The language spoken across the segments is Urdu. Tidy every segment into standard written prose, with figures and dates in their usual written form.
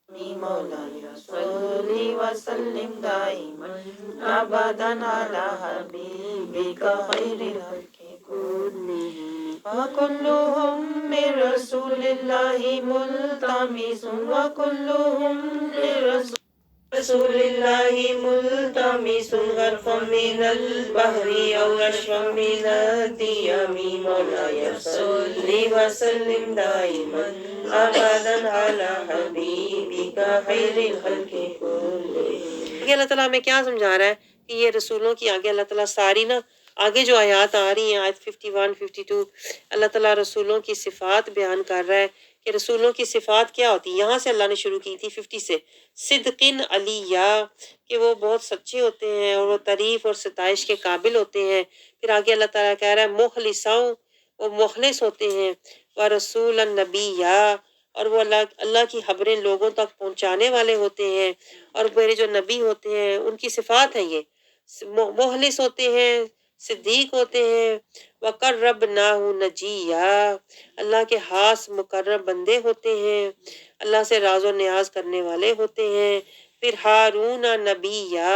مولاي صل وسلم دائما أبدا على حبيبك خير الخلق كلهم وكلهم من رسول الله ملتمس وكلهم من رسول الله ملتمس غرفا من البحر أو رشفا من الديم مولاي صل وسلم دائما أبدا على حبيبك خير الخلق كلهم. اللہ تعالیٰ ہمیں کیا سمجھا رہا ہے کہ یہ رسولوں کی آگے اللہ تعالیٰ ساری نا آگے جو آیات آ رہی ہیں آیت 51 52 اللہ تعالیٰ رسولوں کی صفات بیان کر رہا ہے کہ رسولوں کی صفات کیا ہوتی ہے. یہاں سے اللہ نے شروع کی تھی 50 سے صدقن علیہ کہ وہ بہت سچے ہوتے ہیں اور وہ تعریف اور ستائش کے قابل ہوتے ہیں. پھر آگے اللہ تعالیٰ کہہ رہا ہے مخلصوں وہ مخلص ہوتے ہیں ورسول النبی اور وہ اللہ کی خبریں لوگوں تک پہنچانے والے ہوتے ہیں. اور میرے جو نبی ہوتے ہیں ان کی صفات ہیں یہ مخلص ہوتے ہیں صدیق ہوتے ہیں وقربناہ نجیہ اللہ کے خاص مقرب بندے ہوتے ہیں اللہ سے راز و نیاز کرنے والے ہوتے ہیں. پھر ہارون نبیہ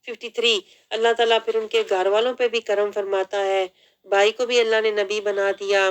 53 اللہ تعالیٰ پھر ان کے گھر والوں پہ بھی کرم فرماتا ہے بھائی کو بھی اللہ نے نبی بنا دیا.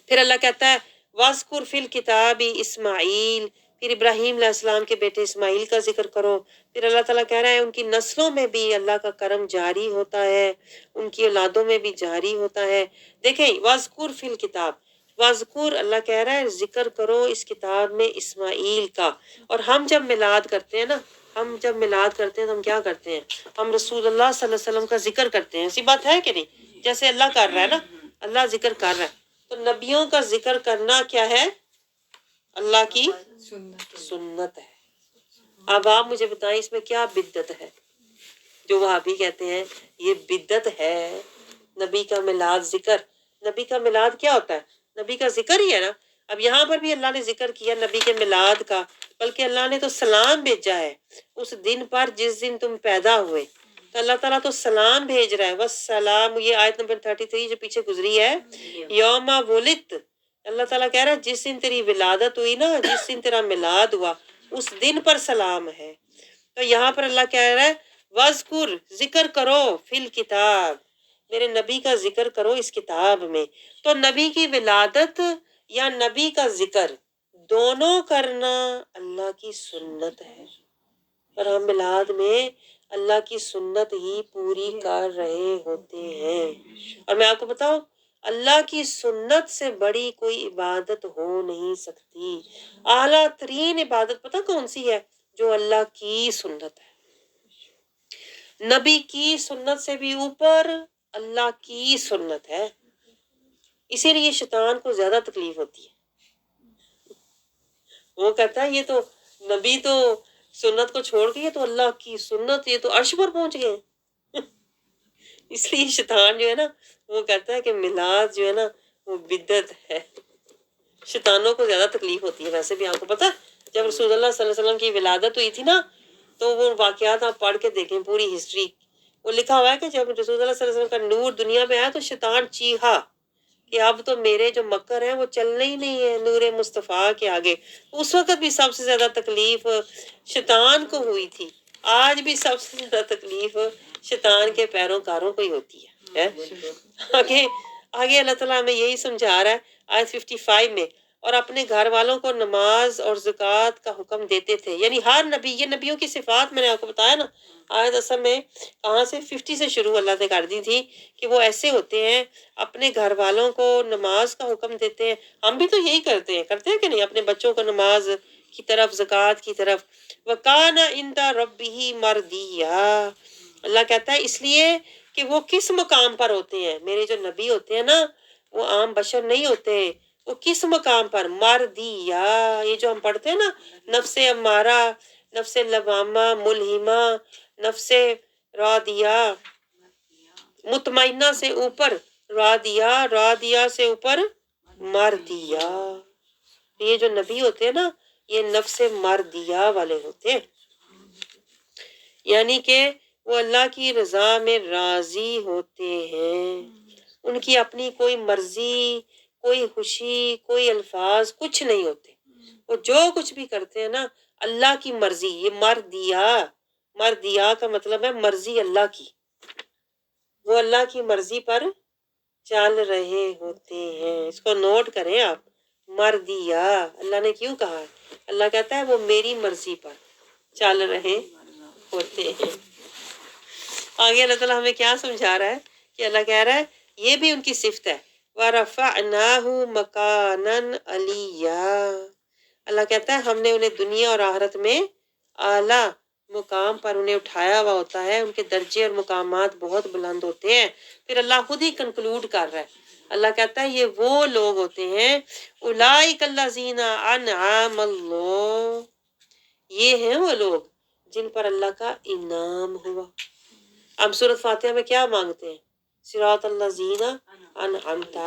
پھر اللہ کہتا ہے وَاذْكُرْ فِي الْكِتَابِ اسماعیل پھر ابراہیم علیہ السلام کے بیٹے اسماعیل کا ذکر کرو. پھر اللہ تعالیٰ کہہ رہا ہے ان کی نسلوں میں بھی اللہ کا کرم جاری ہوتا ہے ان کی اولادوں میں بھی جاری ہوتا ہے. دیکھیں وَاذْكُرْ فِي الْكِتَابِ وَاذْكُرْ اللہ کہہ رہا ہے ذکر کرو اس کتاب میں اسماعیل کا. اور ہم جب میلاد کرتے ہیں نا ہم جب میلاد کرتے ہیں تو ہم کیا کرتے ہیں ہم رسول اللہ صلی اللہ علیہ وسلم کا ذکر کرتے ہیں. ایسی بات ہے کہ نہیں جیسے اللہ کر رہا ہے نا اللہ ذکر کر رہا ہے تو نبیوں کا ذکر کرنا کیا ہے اللہ کی سنت ہے. اب آپ مجھے بتائیں اس میں کیا بدعت ہے جو وہابی کہتے ہیں یہ بدعت ہے نبی کا میلاد ذکر. نبی کا میلاد کیا ہوتا ہے نبی کا ذکر ہی ہے نا. اب یہاں پر بھی اللہ نے ذکر کیا نبی کے میلاد کا بلکہ اللہ نے تو سلام بھیجا ہے اس دن پر جس دن تم پیدا ہوئے تو اللہ تعالیٰ تو سلام بھیج رہا ہے والسلام. یہ آیت نمبر 33 جو پیچھے گزری ہے یوم ولدت اللہ تعالیٰ کہہ رہا ہے جس دن تیری ولادت ہوئی نا جس دن تیرا میلاد ہوا اس دن پر سلام ہے. تو یہاں پر اللہ کہہ رہا ہے وَاذْكُرْ ذکر کرو فی الکتاب میرے نبی کا ذکر کرو اس کتاب میں. تو نبی کی ولادت یا نبی کا ذکر دونوں کرنا اللہ کی سنت ہے اور ہم میلاد میں اللہ کی سنت ہی پوری کر رہے ہوتے ہیں. اور میں آپ کو بتاؤں اللہ کی سنت سے بڑی کوئی عبادت ہو نہیں سکتی. اعلیٰ ترین عبادت پتہ کون سی ہے جو اللہ کی سنت ہے. نبی کی سنت سے بھی اوپر اللہ کی سنت ہے. اسی لیے شیطان کو زیادہ تکلیف ہوتی ہے. وہ کہتا ہے یہ تو نبی تو سنت کو چھوڑ کے یہ تو اللہ کی سنت یہ تو عرش پر پہنچ گئے. اس لیے شیطان جو ہے نا وہ کہتا ہے کہ میلاد جو ہے نا وہ بدعت ہے. شیطانوں کو زیادہ تکلیف ہوتی ہے. ویسے بھی آپ کو پتہ جب رسول اللہ صلی اللہ علیہ وسلم کی ولادت ہوئی تھی نا تو وہ واقعات آپ پڑھ کے دیکھیں پوری ہسٹری وہ لکھا ہوا ہے کہ جب رسول اللہ صلی اللہ علیہ وسلم کا نور دنیا میں آیا تو شیطان چیخا کہ اب تو میرے جو مکر ہیں وہ چلنے ہی نہیں ہے نور مصطفیٰ کے آگے. اس وقت بھی سب سے زیادہ تکلیف شیطان کو ہوئی تھی. آج بھی سب سے زیادہ تکلیف شیطان کے پیروکاروں کو ہی ہوتی ہے. آگے اللہ تعالیٰ ہمیں یہی سمجھا رہا ہے آیت 55 میں اور اپنے گھر والوں کو نماز اور زکوٰۃ کا حکم دیتے تھے. یعنی ہر نبی یہ نبیوں کی صفات میں نے آپ کو بتایا نا آیت اصل میں کہاں سے 50 سے شروع اللہ نے کر دی تھی کہ وہ ایسے ہوتے ہیں اپنے گھر والوں کو نماز کا حکم دیتے ہیں. ہم بھی تو یہی کرتے ہیں کہ نہیں اپنے بچوں کو نماز کی طرف زکوٰۃ کی طرف. وَكَانَ عِندَ رَبِّهِ مَرْضِيًّا اللہ کہتا ہے اس لیے کہ وہ کس مقام پر ہوتے ہیں میرے جو نبی ہوتے ہیں نا وہ عام بشر نہیں ہوتے. وہ کس مقام پر مردیہ یہ جو ہم پڑھتے ہیں نا نفس امارہ نفس لوامہ ملہمہ نفس راضیہ مطمئنہ سے اوپر راضیہ سے اوپر مردیہ. یہ جو نبی ہوتے ہیں نا یہ نفس مردیہ والے ہوتے ہیں یعنی کہ وہ اللہ کی رضا میں راضی ہوتے ہیں. ان کی اپنی کوئی مرضی کوئی خوشی کوئی الفاظ کچھ نہیں ہوتے. وہ جو کچھ بھی کرتے ہیں نا اللہ کی مرضی، یہ مر دیا کا مطلب ہے مرضی اللہ کی، وہ اللہ کی مرضی پر چل رہے ہوتے ہیں. اس کو نوٹ کریں آپ، مر دیا اللہ نے کیوں کہا ہے؟ اللہ کہتا ہے وہ میری مرضی پر چل رہے ہوتے ہیں. آگے اللہ تعالیٰ ہمیں کیا سمجھا رہا ہے کہ اللہ کہہ رہا ہے یہ بھی ان کی صفت ہے. وَرَفَعْنَاهُ مَكَانًا عَلِيًّا، اللہ کہتا ہے ہم نے انہیں دنیا اور آخرت میں اعلیٰ مقام پر انہیں اٹھایا ہوا ہوتا ہے، ان کے درجے اور مقامات بہت بلند ہوتے ہیں. پھر اللہ خود ہی کنکلوڈ کر رہا ہے، اللہ کہتا ہے یہ وہ لوگ ہوتے ہیں اولئک الذین انعم اللہ، یہ ہیں وہ لوگ جن پر اللہ کا انعام ہوا. اب سورۃ فاتحہ میں کیا مانگتے ہیں؟ صراط الذین انعمت،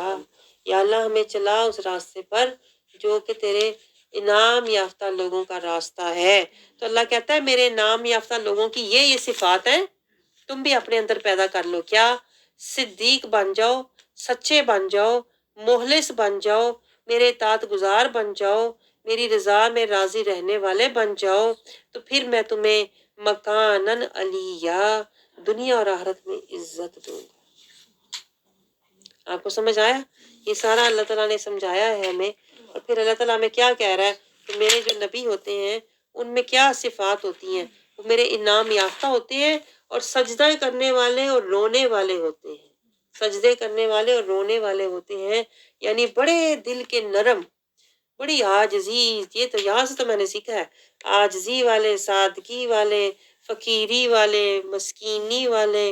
یا اللہ ہمیں چلا اس راستے پر جو کہ تیرے انعام یافتہ لوگوں کا راستہ ہے. تو اللہ کہتا ہے میرے انعام یافتہ لوگوں کی یہ صفات ہیں، تم بھی اپنے اندر پیدا کر لو. کیا؟ صدیق بن جاؤ، سچے بن جاؤ، مخلص بن جاؤ، میرے اطاعت گزار بن جاؤ، میری رضا میں راضی رہنے والے بن جاؤ، تو پھر میں تمہیں مکانن علیہ، دنیا اور آخرت میں عزت دوں گا. آپ کو سمجھ آیا؟ یہ سارا اللہ تعالیٰ نے سمجھایا ہے ہمیں. اور پھر اللہ تعالیٰ ہمیں کیا کہہ رہا ہے کہ میرے جو نبی ہوتے ہیں ان میں کیا صفات ہوتی ہیں؟ وہ میرے انعام یافتہ ہوتے ہیں اور سجدہ کرنے والے اور رونے والے ہوتے ہیں. سجدے کرنے والے اور رونے والے ہوتے ہیں، یعنی بڑے دل کے نرم، بڑی عاجزی. یہ تو یہاں سے تو میں نے سیکھا ہے، عاجزی والے، سادگی والے، فقیری والے، مسکینی والے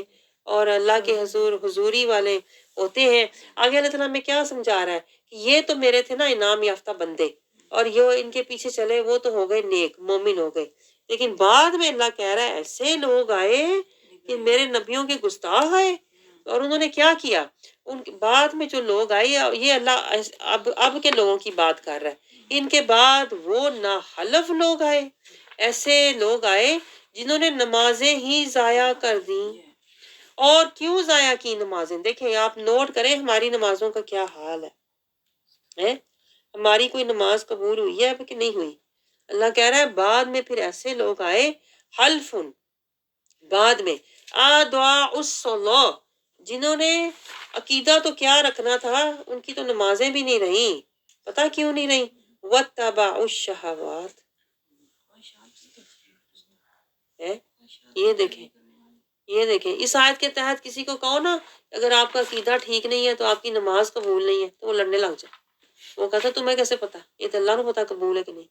اور اللہ کے حضوری والے ہوتے ہیں. آگے اللہ تعالیٰ ہمیں کیا سمجھا رہا ہے کہ یہ تو میرے تھے نا انعام یافتہ بندے، اور یہ ان کے پیچھے چلے وہ تو ہو گئے نیک مومن ہو گئے. لیکن بعد میں اللہ کہہ رہا ہے ایسے لوگ آئے کہ میرے نبیوں کے گستاخ آئے، اور انہوں نے کیا کیا؟ ان کے بعد میں جو لوگ آئے، یہ اللہ اب کے لوگوں کی بات کر رہا ہے، ان کے بعد وہ ناحلف لوگ آئے، ایسے لوگ آئے جنہوں نے نمازیں ہی ضائع کر دیں. اور کیوں ضائع کی نمازیں؟ دیکھیں آپ نوٹ کریں ہماری نمازوں کا کیا حال ہے. ہماری کوئی نماز قبول ہوئی ہے کہ نہیں ہوئی؟ اللہ کہہ رہا ہے بعد میں پھر ایسے لوگ آئے، حلفن، بعد میں دعا الصلاۃ، جنہوں نے عقیدہ تو کیا رکھنا تھا، ان کی تو نمازیں بھی نہیں رہیں. پتہ کیوں نہیں رہیں؟ وَاتَّبَعُوا الشَّهَوَاتِ. یہ دیکھیں اس آیت کے تحت کسی کو کہو نا اگر آپ کا عقیدہ ٹھیک نہیں ہے تو آپ کی نماز قبول نہیں ہے، تو وہ لڑنے لگ جائے. وہ کہتا تمہیں کیسے پتا؟ یہ تو اللہ کو پتا قبول ہے کہ نہیں.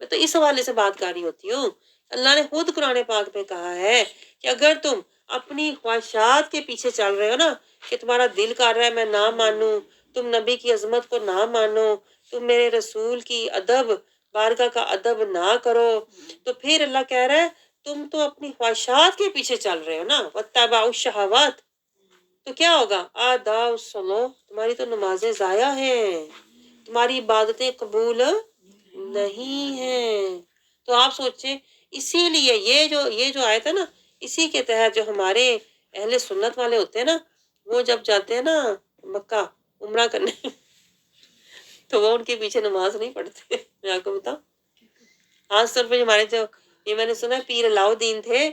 میں تو اس حوالے سے بات کر رہی ہوتی ہوں. اللہ نے خود قرآن پاک میں کہا ہے کہ اگر تم اپنی خواہشات کے پیچھے چل رہے ہو نا، کہ تمہارا دل کر رہا ہے میں نہ مانوں، تم نبی کی عظمت کو نہ مانو، تم میرے رسول کی ادب بارگاہ کا ادب نہ کرو، تو پھر اللہ کہہ رہا ہے تم تو اپنی خواہشات کے پیچھے چل رہے ہو نا. وَاتَّبَعُوا الشَّهَوَاتِ، تو کیا ہوگا؟ آداء الصلاۃ، تمہاری تو نمازیں ضائع ہیں، تمہاری عبادتیں قبول نہیں ہیں. تو آپ سوچیں اسی لیے یہ جو آیت ہے نا، اسی کے تحت جو ہمارے اہل سنت والے ہوتے ہیں نا، وہ جب جاتے ہیں نا مکہ عمرہ کرنے تو وہ ان کے پیچھے نماز نہیں پڑھتے. میں آپ کو بتاؤں، خاص طور پہ ہمارے جو یہ میں نے سنا ہے پیر علاؤدین تھے،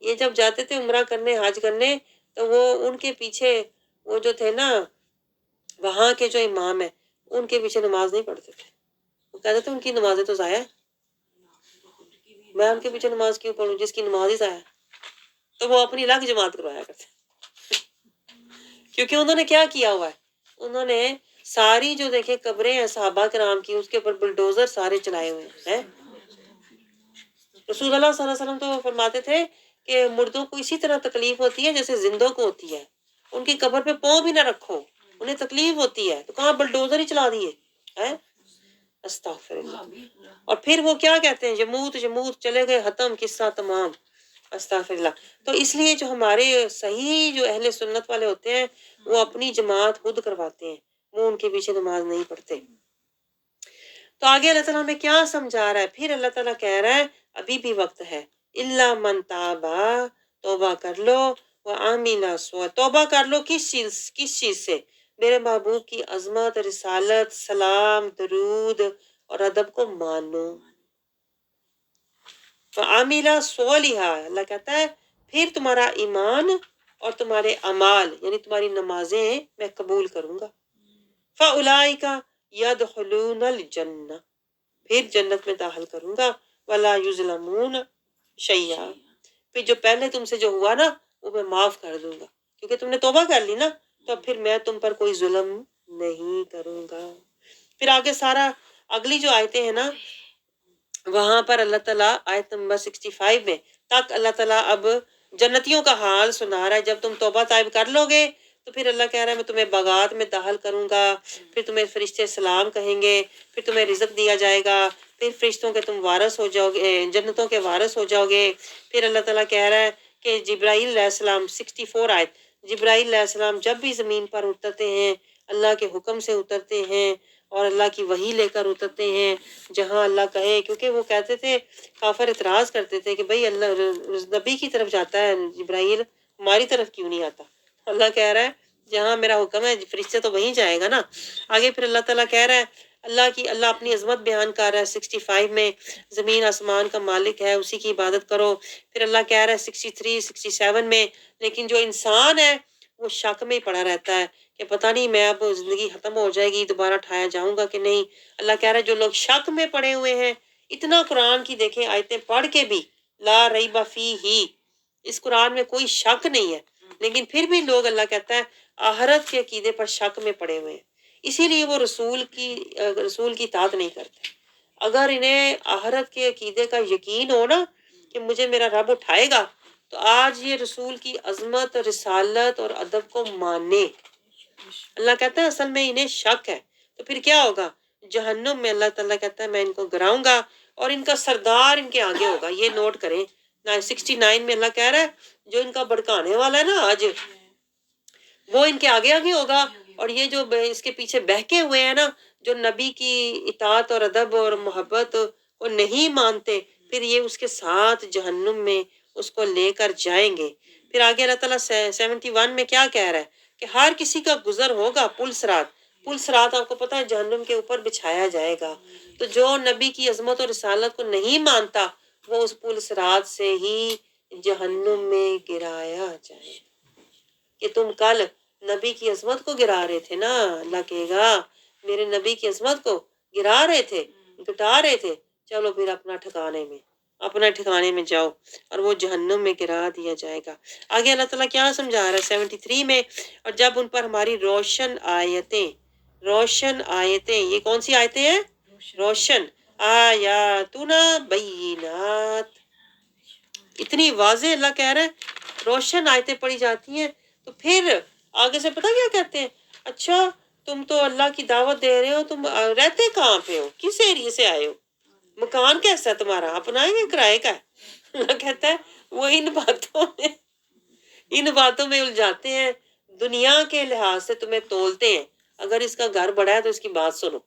یہ جب جاتے تھے عمرہ کرنے، حج کرنے، تو وہ ان کے پیچھے وہ جو تھے نا وہاں کے جو امام ہیں ان کے پیچھے نماز نہیں پڑھتے تھے. وہ کہتے تھے ان کی نمازیں تو ضائع، میں ان کے پیچھے نماز کیوں پڑھوں جس کی نماز ہی ضائع. تو وہ اپنی الگ جماعت کروایا کرتے کیونکہ انہوں نے کیا کیا ہوا ہے، انہوں نے ساری جو دیکھیں قبریں ہیں صحابہ کرام کی، اس کے اوپر بلڈوزر سارے چلائے ہوئے ہیں. رسول اللہ صلی اللہ علیہ وسلم تو فرماتے تھے کہ مردوں کو اسی طرح تکلیف ہوتی ہے جیسے زندوں کو ہوتی ہے، ان کی قبر پہ پاؤں بھی نہ رکھو، انہیں تکلیف ہوتی ہے، تو کہاں بلڈوزر ہی چلا دیے ہیں. استغفر اللہ. اور پھر وہ کیا کہتے ہیں، یموت چلے گئے ختم قصہ تمام. استغفر اللہ. تو اس لیے جو ہمارے صحیح جو اہل سنت والے ہوتے ہیں وہ اپنی جماعت خود کرواتے ہیں، وہ ان کے پیچھے نماز نہیں پڑھتے. تو آگے اللہ تعالیٰ ہمیں کیا سمجھا رہا ہے؟ پھر اللہ تعالیٰ کہہ رہا ہے ابھی بھی وقت ہے. الا من تابا، توبہ کر لو، وعمل صالحا، توبہ کر لو کس چیز سے؟ میرے محبوب کی عظمت، رسالت، سلام، درود اور ادب کو مانو. فعاملہ صالحہ، اللہ کہتا ہے پھر تمہارا ایمان اور تمہارے اعمال یعنی تمہاری نمازیں میں قبول کروں گا. فاولئک یدخلون الجنہ، پھر جنت میں داخل کروں گا. ولا یظلمون شیئا، پھر جو پہلے تم سے جو ہوا نا وہ میں معاف کر دوں گا، کیونکہ تم نے توبہ کر لی نا، تو پھر میں تم پر کوئی ظلم نہیں کروں گا. پھر آگے سارا اگلی جو آیتیں ہیں نا وہاں پر اللہ تعالیٰ آیت نمبر 65 میں تک اللہ تعالیٰ اب جنتیوں کا حال سنا رہا ہے. جب تم توبہ طائب کر لو گے تو پھر اللہ کہہ رہا ہے میں تمہیں باغات میں داخل کروں گا، پھر تمہیں فرشتے سلام کہیں گے، پھر تمہیں رزق دیا جائے گا، پھر فرشتوں کے تم وارث ہو جاؤ گے، جنتوں کے وارث ہو جاؤ گے. پھر اللہ تعالیٰ کہہ رہا ہے کہ جبرائیل علیہ السلام 64 آیت، جبرائیل علیہ السلام جب بھی زمین پر اترتے ہیں اللہ کے حکم سے اترتے ہیں اور اللہ کی وحی لے کر اترتے ہیں جہاں اللہ کہے. کیونکہ وہ کہتے تھے، کافر اعتراض کرتے تھے کہ بھئی اللہ نبی کی طرف جاتا ہے جبرائیل، ہماری طرف کیوں نہیں آتا؟ اللہ کہہ رہا ہے جہاں میرا حکم ہے فرشتے تو وہیں جائے گا نا. آگے پھر اللہ تعالیٰ کہہ رہا ہے اللہ اپنی عظمت بیان کر رہا ہے 65 میں، زمین آسمان کا مالک ہے، اسی کی عبادت کرو. پھر اللہ کہہ رہا ہے 63 67 میں لیکن جو انسان ہے وہ شک میں ہی پڑا رہتا ہے کہ پتہ نہیں میں اب زندگی ختم ہو جائے گی دوبارہ اٹھایا جاؤں گا کہ نہیں. اللہ کہہ رہا ہے جو لوگ شک میں پڑے ہوئے ہیں، اتنا قرآن کی دیکھیں آیتیں پڑھ کے بھی لا ریب فیہ، اس قرآن میں کوئی شک نہیں ہے، لیکن پھر بھی لوگ اللہ کہتا ہے آخرت کے عقیدے پر شک میں پڑے ہوئے ہیں، اسی لیے وہ رسول کی اطاعت نہیں کرتے. اگر انہیں آخرت کے عقیدے کا یقین ہو نا کہ مجھے میرا رب اٹھائے گا تو آج یہ رسول کی عظمت، رسالت اور ادب کو مانے. اللہ کہتا ہے اصل میں انہیں شک ہے، تو پھر کیا ہوگا؟ جہنم میں اللہ تعالیٰ کہتا ہے میں ان کو گراؤں گا اور ان کا سردار ان کے آگے ہوگا. یہ نوٹ کریں 69 میں اللہ کہہ رہا ہے جو ان کا بھڑکانے والا ہے نا آج، وہ ان کے آگے آگے ہوگا، اور یہ جو اس کے پیچھے بہکے ہوئے ہیں نا جو نبی کی اطاعت اور ادب اور محبت کو نہیں مانتے، پھر یہ اس کے ساتھ جہنم میں اس کو لے کر جائیں گے. پھر آگے اللہ تعالیٰ 71 میں کیا کہہ رہا ہے کہ ہر کسی کا گزر ہوگا پل صراط آپ کو پتہ ہے جہنم کے اوپر بچھایا جائے گا. تو جو نبی کی عظمت اور رسالت کو نہیں مانتا وہ اس پل صراط سے ہی جہنم میں گرایا جائے. کہ تم کل نبی کی عظمت کو گرا رہے تھے نا، اللہ کہے گا میرے نبی کی عظمت کو گرا رہے تھے، گٹا رہے تھے، چلو پھر اپنا ٹھکانے میں جاؤ، اور وہ جہنم میں گرا دیا جائے گا. آگے اللہ تعالیٰ کیا سمجھا رہا ہے 73 میں، اور جب ان پر ہماری روشن آیتیں، یہ کون سی آیتیں ہیں؟ روشن آیاتنا بینات، اتنی واضح اللہ کہہ رہا ہے روشن آیتیں پڑھی جاتی ہیں تو پھر آگے سے پتہ کیا کہتے ہیں؟ اچھا تم تو اللہ کی دعوت دے رہے ہو، تم رہتے کہاں پہ ہو، کس ایریے سے آئے ہو، مکان کیسا ہے تمہارا، اپنا ہے یا کرائے کا ہے؟ اللہ کہتا ہے وہ ان باتوں میں الجھاتے ہیں، دنیا کے لحاظ سے تمہیں تولتے ہیں. اگر اس کا گھر بڑا ہے تو اس کی بات سنو،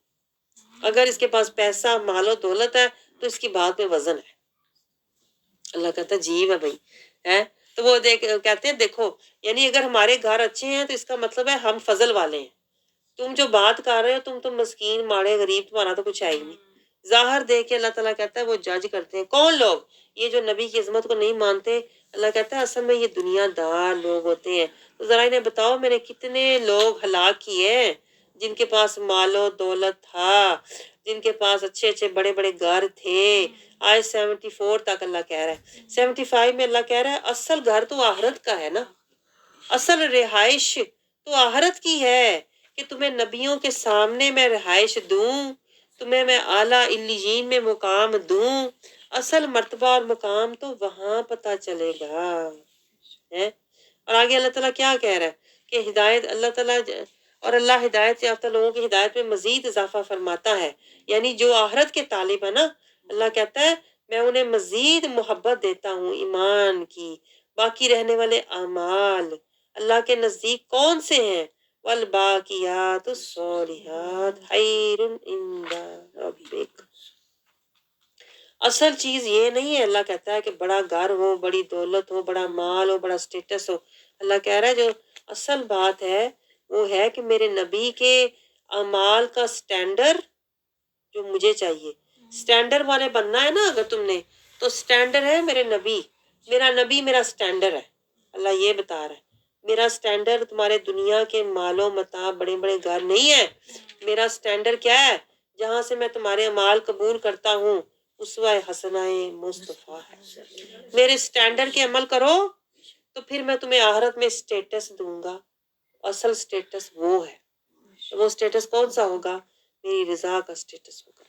اگر اس کے پاس پیسہ مال و دولت ہے تو اس کی بات میں وزن ہے. اللہ کہتا ہے جی ہے بھائی ہے. تو وہ کہتے ہیں دیکھو یعنی اگر ہمارے گھر اچھے ہیں تو اس کا مطلب ہے ہم فضل والے ہیں. تم جو بات کر رہے ہو تم تو مسکین ماڑے غریب، تمہارا تو کچھ ہے ہی نہیں. ظاہر دیکھ کے اللہ تعالیٰ کہتا ہے وہ جج کرتے ہیں. کون لوگ؟ یہ جو نبی کی عظمت کو نہیں مانتے. اللہ کہتا ہے اصل میں یہ دنیا دار لوگ ہوتے ہیں. تو ذرا انہیں بتاؤ میں نے کتنے لوگ ہلاک کیے ہیں جن کے پاس مال و دولت تھا، جن کے پاس اچھے اچھے بڑے بڑے گھر تھے. آج 74 تک اللہ کہہ رہا ہے، 75 میں اللہ کہہ رہا ہے اصل گھر تو آخرت کا ہے نا، اصل رہائش تو آخرت کی ہے کہ تمہیں نبیوں کے سامنے میں رہائش دوں، تمہیں میں اعلیٰ علیین میں مقام دوں. اصل مرتبہ اور مقام تو وہاں پتہ چلے گا ہے. اور آگے اللہ تعالیٰ کیا کہہ رہا ہے کہ ہدایت اللہ تعالیٰ اور اللہ ہدایت یافتہ لوگوں کی ہدایت میں مزید اضافہ فرماتا ہے. یعنی جو آخرت کے طالب ہے نا، اللہ کہتا ہے میں انہیں مزید محبت دیتا ہوں ایمان کی. باقی رہنے والے اعمال اللہ کے نزدیک کون سے ہیں؟ والباقیات الصالحات خیر عند ربک. اصل چیز یہ نہیں ہے. اللہ کہتا ہے کہ بڑا گھر ہو، بڑی دولت ہو، بڑا مال ہو، بڑا سٹیٹس ہو. اللہ کہہ رہا ہے جو اصل بات ہے وہ ہے کہ میرے نبی کے اعمال کا سٹینڈر جو مجھے چاہیے. اسٹینڈرڈ والے بننا ہے نا اگر تم نے, تو اسٹینڈرڈ ہے میرے نبی, میرا نبی میرا اسٹینڈرڈ ہے. اللہ یہ بتا رہا ہے میرا اسٹینڈرڈ تمہارے دنیا کے مال و متاع بڑے بڑے گھر نہیں ہے. میرا اسٹینڈرڈ کیا ہے؟ جہاں سے میں تمہارے اعمال قبول کرتا ہوں اسوہ حسنہ مصطفیٰ ہے. میرے اسٹینڈرڈ کے عمل کرو تو پھر میں تمہیں آخرت میں اسٹیٹس دوں گا. اصل اسٹیٹس وہ ہے. وہ اسٹیٹس کون سا ہوگا؟ میری رضا کا اسٹیٹس ہوگا.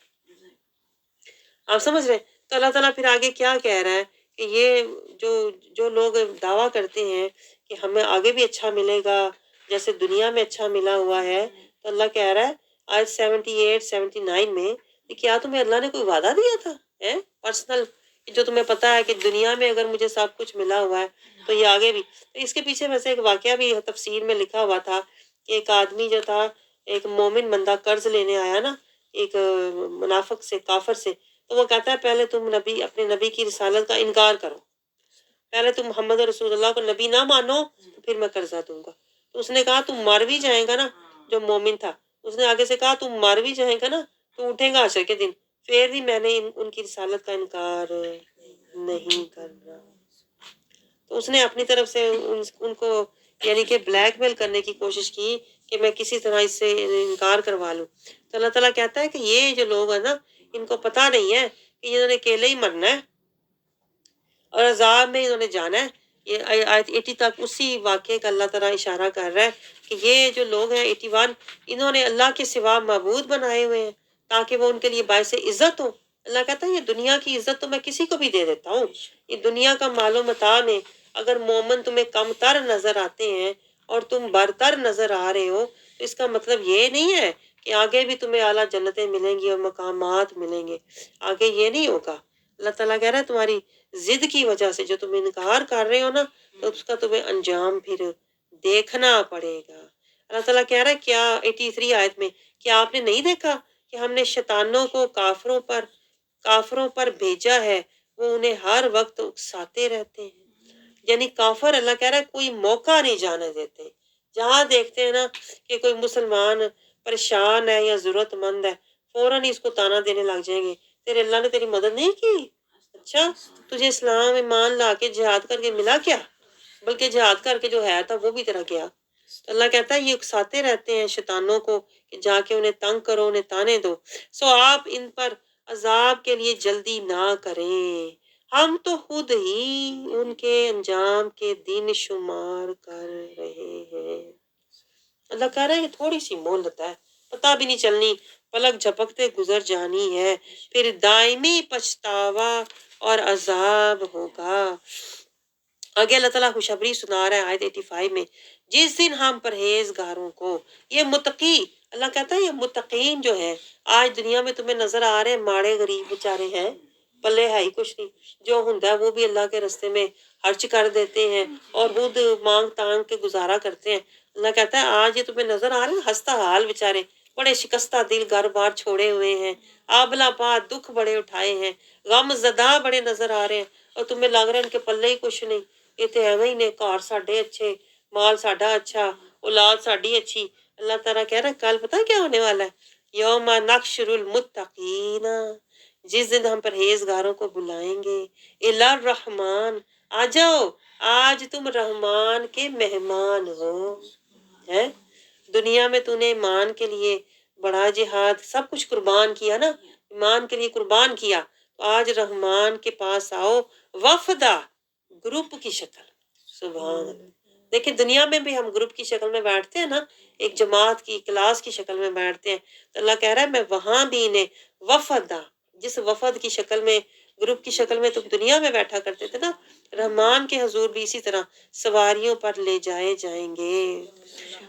آپ سمجھ رہے ہیں؟ تو اللہ تعالیٰ پھر آگے کیا کہہ رہا ہے کہ یہ جو لوگ دعویٰ کرتے ہیں کہ ہمیں آگے بھی اچھا ملے گا جیسے دنیا میں اچھا ملا ہوا ہے, تو اللہ کہہ رہا ہے آیت 78 79 میں کہ کیا تمہیں اللہ نے کوئی وعدہ دیا تھا پرسنل, جو تمہیں پتا ہے کہ دنیا میں اگر مجھے سب کچھ ملا ہوا ہے تو یہ آگے بھی. تو اس کے پیچھے ویسے ایک واقعہ بھی تفسیر میں لکھا ہوا تھا کہ ایک آدمی جو تھا, ایک مومن بندہ قرض لینے آیا نا ایک منافق سے, کافر سے, تو وہ کہتا ہے پہلے تم نبی اپنے نبی کی رسالت کا انکار کرو, پہلے تم محمد رسول اللہ کو نبی نہ مانو تو پھر میں قرضہ دوں گا. تو اس نے کہا تم مر بھی جائے گا نا, جو مومن تھا اس نے آگے سے کہا تم مر بھی جائے گا نا تو اٹھے گا حشر کے دن, پھر بھی میں نے ان کی رسالت کا انکار نہیں کرنا. تو اس نے اپنی طرف سے ان کو یعنی کہ بلیک میل کرنے کی کوشش کی کہ میں کسی طرح اس سے انکار کروا لوں. تو اللہ تعالیٰ کہتا ہے کہ یہ جو لوگ ہیں نا ان کو پتہ نہیں ہے کہ انہوں نے اکیلے ہی مرنا ہے اور عذاب میں انہوں نے جانا ہے. یہ آیت 80 تک اسی واقعے کا اللہ تعالیٰ اشارہ کر رہا ہے کہ یہ جو لوگ ہیں 81 انہوں نے اللہ کے سوا معبود بنائے ہوئے ہیں تاکہ وہ ان کے لیے باعث عزت ہو. اللہ کہتا ہے یہ دنیا کی عزت تو میں کسی کو بھی دے دیتا ہوں. یہ دنیا کا مال و متاع میں اگر مومن تمہیں کم تر نظر آتے ہیں اور تم برتر نظر آ رہے ہو تو اس کا مطلب یہ نہیں ہے کہ آگے بھی تمہیں اعلیٰ جنتیں ملیں گی اور مقامات ملیں گے. آگے یہ نہیں ہوگا. اللہ تعالیٰ کہہ رہا ہے تمہاری ضد کی وجہ سے جو تم انکار کر رہے ہو نا تو اس کا تمہیں انجام پھر دیکھنا پڑے گا. اللہ تعالیٰ کہہ رہا ہے کیا 83 آیت میں کیا آپ نے نہیں دیکھا کہ ہم نے شیطانوں کو کافروں پر بھیجا ہے, وہ انہیں ہر وقت اکساتے رہتے ہیں. یعنی کافر اللہ کہہ رہا ہے کوئی موقع نہیں جانے دیتے. جہاں دیکھتے ہیں نا کہ کوئی مسلمان پریشان ہے یا ضرورت مند ہے فوراً ہی اس کو تانا دینے لگ جائیں گے تیرے اللہ نے تیری مدد نہیں کی. اچھا تجھے اسلام ایمان لا کے جہاد کر کے ملا کیا؟ بلکہ جہاد کر کے جو ہے تھا وہ بھی تیرا گیا. تو اللہ کہتا ہے یہ اکساتے رہتے ہیں شیطانوں کو کہ جا کے انہیں تنگ کرو, انہیں تانے دو. سو آپ ان پر عذاب کے لیے جلدی نہ کریں, ہم تو خود ہی ان کے انجام کے دن شمار کر رہے ہیں. اللہ کہہ رہا ہے یہ تھوڑی سی مہلت ہے, پتہ بھی نہیں چلنی, پلک جھپکتے گزر جانی ہے, پھر دائمی پچھتاوا اور عذاب ہوگا. آگے اللہ تعالیٰ خوشخبری سنا رہا ہے آیت 85 میں جس دن ہم پرہیزگاروں کو, یہ متقی اللہ کہتا ہے یہ متقین جو ہیں آج دنیا میں تمہیں نظر آ رہے ہیں ماڑے غریب بیچارے ہیں, پلے ہے ہی کچھ نہیں, جو ہوندا ہے وہ بھی اللہ کے راستے میں خرچ کر دیتے ہیں اور خود مانگ تانگ کے گزارا کرتے ہیں. اللہ کہتا ہے آج یہ تمہیں نظر آ رہے ہیں ہنستا حال بیچارے, بڑے شکستہ دل گھر بار چھوڑے ہوئے ہیں, آبلا پا دکھ بڑے اٹھائے ہیں, غم زدہ بڑے نظر آ رہے ہیں, اور تمہیں لگ رہا ہے ان کے پلے ہی کچھ نہیں. یہ تو ایویں ہی نے, گھر ساڈے اچھے, مال ساڈا اچھا, اولاد ساڈی اچھی. اللہ تعالیٰ کہہ رہا ہے کل پتہ کیا ہونے والا ہے, یوم نحشر المتقین, جس دن ہم پرہیزگاروں کو بلائیں گے, الی الرحمن, آ جاؤ آج تم رحمان کے مہمان ہو. ہے دنیا میں تو نے ایمان کے لیے بڑا جہاد سب کچھ قربان کیا نا, ایمان کے لیے قربان کیا, تو آج رحمان کے پاس آؤ وفدہ گروپ کی شکل. سبحان اللہ. دیکھیں دنیا میں بھی ہم گروپ کی شکل میں بیٹھتے ہیں نا, ایک جماعت کی کلاس کی شکل میں بیٹھتے ہیں, تو اللہ کہہ رہا ہے میں وہاں بھی انہیں وفدہ, جس وفد کی شکل میں گروپ کی شکل میں تم دنیا میں بیٹھا کرتے تھے نا, رحمان کے حضور بھی اسی طرح سواریوں پر لے جائے جائیں گے.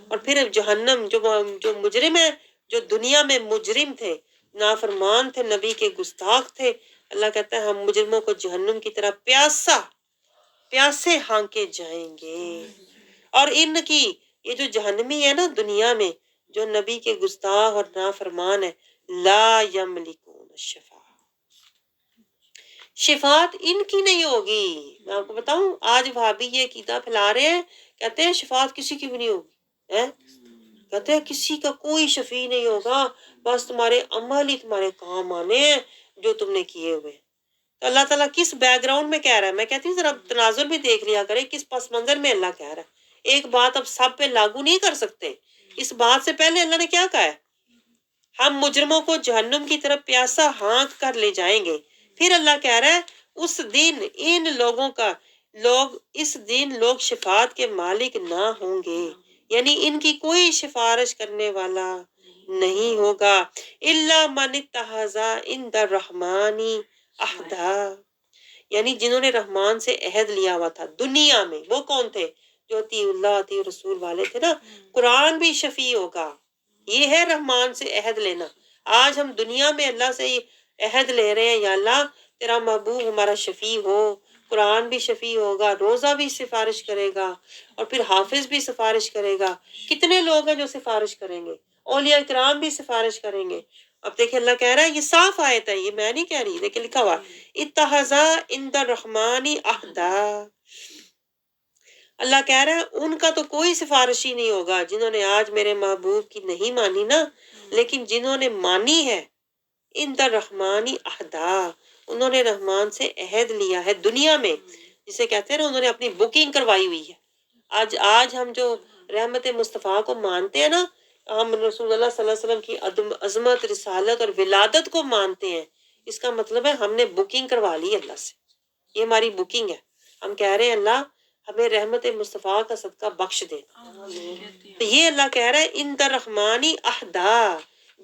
اور پھر جہنم جو مجرم ہے, جو دنیا میں مجرم تھے, نافرمان تھے, نبی کے گستاخ تھے, اللہ کہتا ہے ہم مجرموں کو جہنم کی طرح پیاسے ہانکے جائیں گے. اور ان کی یہ جو جہنمی ہے نا دنیا میں جو نبی کے گستاخ اور نافرمان ہے, لا یملکون شفاعت ان کی نہیں ہوگی. میں آپ کو بتاؤں آج بھابی یہ عقیدہ پھیلا رہے ہیں, کہتے ہیں شفاعت کسی کی بھی نہیں ہوگی. کہتے ہیں کسی کا کوئی شفیع نہیں ہوگا، بس تمہارے عمل ہی تمہارے کام آنے ہیں جو تم نے کیے ہوئے۔ تو اللہ تعالیٰ کس بیک گراؤنڈ میں کہہ رہا ہے؟ میں کہتی ہوں ذرا تناظر بھی دیکھ لیا کرے، کس پس منظر میں اللہ کہہ رہا ہے۔ ایک بات اب سب پہ لاگو نہیں کر سکتے، اس بات سے پہلے اللہ نے کیا کہا ہے؟ ہم مجرموں کو جہنم کی طرف پیاسا ہانک کر لے جائیں گے۔ پھر اللہ کہہ رہا ہے اس دن ان لوگوں کا اس دن لوگ شفاعت کے مالک نہ ہوں گے، یعنی ان کی کوئی سفارش کرنے والا نہیں ہوگا۔ الا من اتخذ عند الرحمن عہدا، یعنی جنہوں نے رحمان سے عہد لیا ہوا تھا دنیا میں۔ وہ کون تھے؟ جو اطیع اللہ اطیع رسول والے تھے نا۔ قرآن بھی شفیع ہوگا، یہ ہے رحمان سے عہد لینا۔ آج ہم دنیا میں اللہ سے عہد لے رہے ہیں، یا اللہ تیرا محبوب ہمارا شفیع ہو، قرآن بھی شفیع ہوگا، روزہ بھی سفارش کرے گا، اور پھر حافظ بھی سفارش کرے گا۔ کتنے لوگ ہیں جو سفارش کریں گے؟ اولیاء کرام بھی سفارش کریں گے۔ اب دیکھیں اللہ کہہ رہا ہے، یہ صاف آیت ہے، یہ میں نہیں کہہ رہی، دیکھیں لکھا ہوا اتخذ عند الرحمن عہدا۔ اللہ کہہ رہا ہے ان کا تو کوئی سفارشی نہیں ہوگا جنہوں نے آج میرے محبوب کی نہیں مانی نا، لیکن جنہوں نے مانی ہے عند الرحمن عہدا، انہوں نے رحمان سے عہد لیا ہے دنیا میں، جسے کہتے ہیں نا انہوں نے اپنی بکنگ کروائی ہوئی ہے۔ آج ہم جو رحمت مصطفیٰ کو مانتے ہیں نا، ہم رسول اللہ صلی اللہ علیہ وسلم کی عظمت، رسالت اور ولادت کو مانتے ہیں، اس کا مطلب ہے ہم نے بکنگ کروا لی اللہ سے، یہ ہماری بکنگ ہے۔ ہم کہہ رہے ہیں اللہ ہمیں رحمت مصطفیٰ کا صدقہ بخش دے۔ تو یہ اللہ کہہ رہا ہے عند الرحمن عہدا،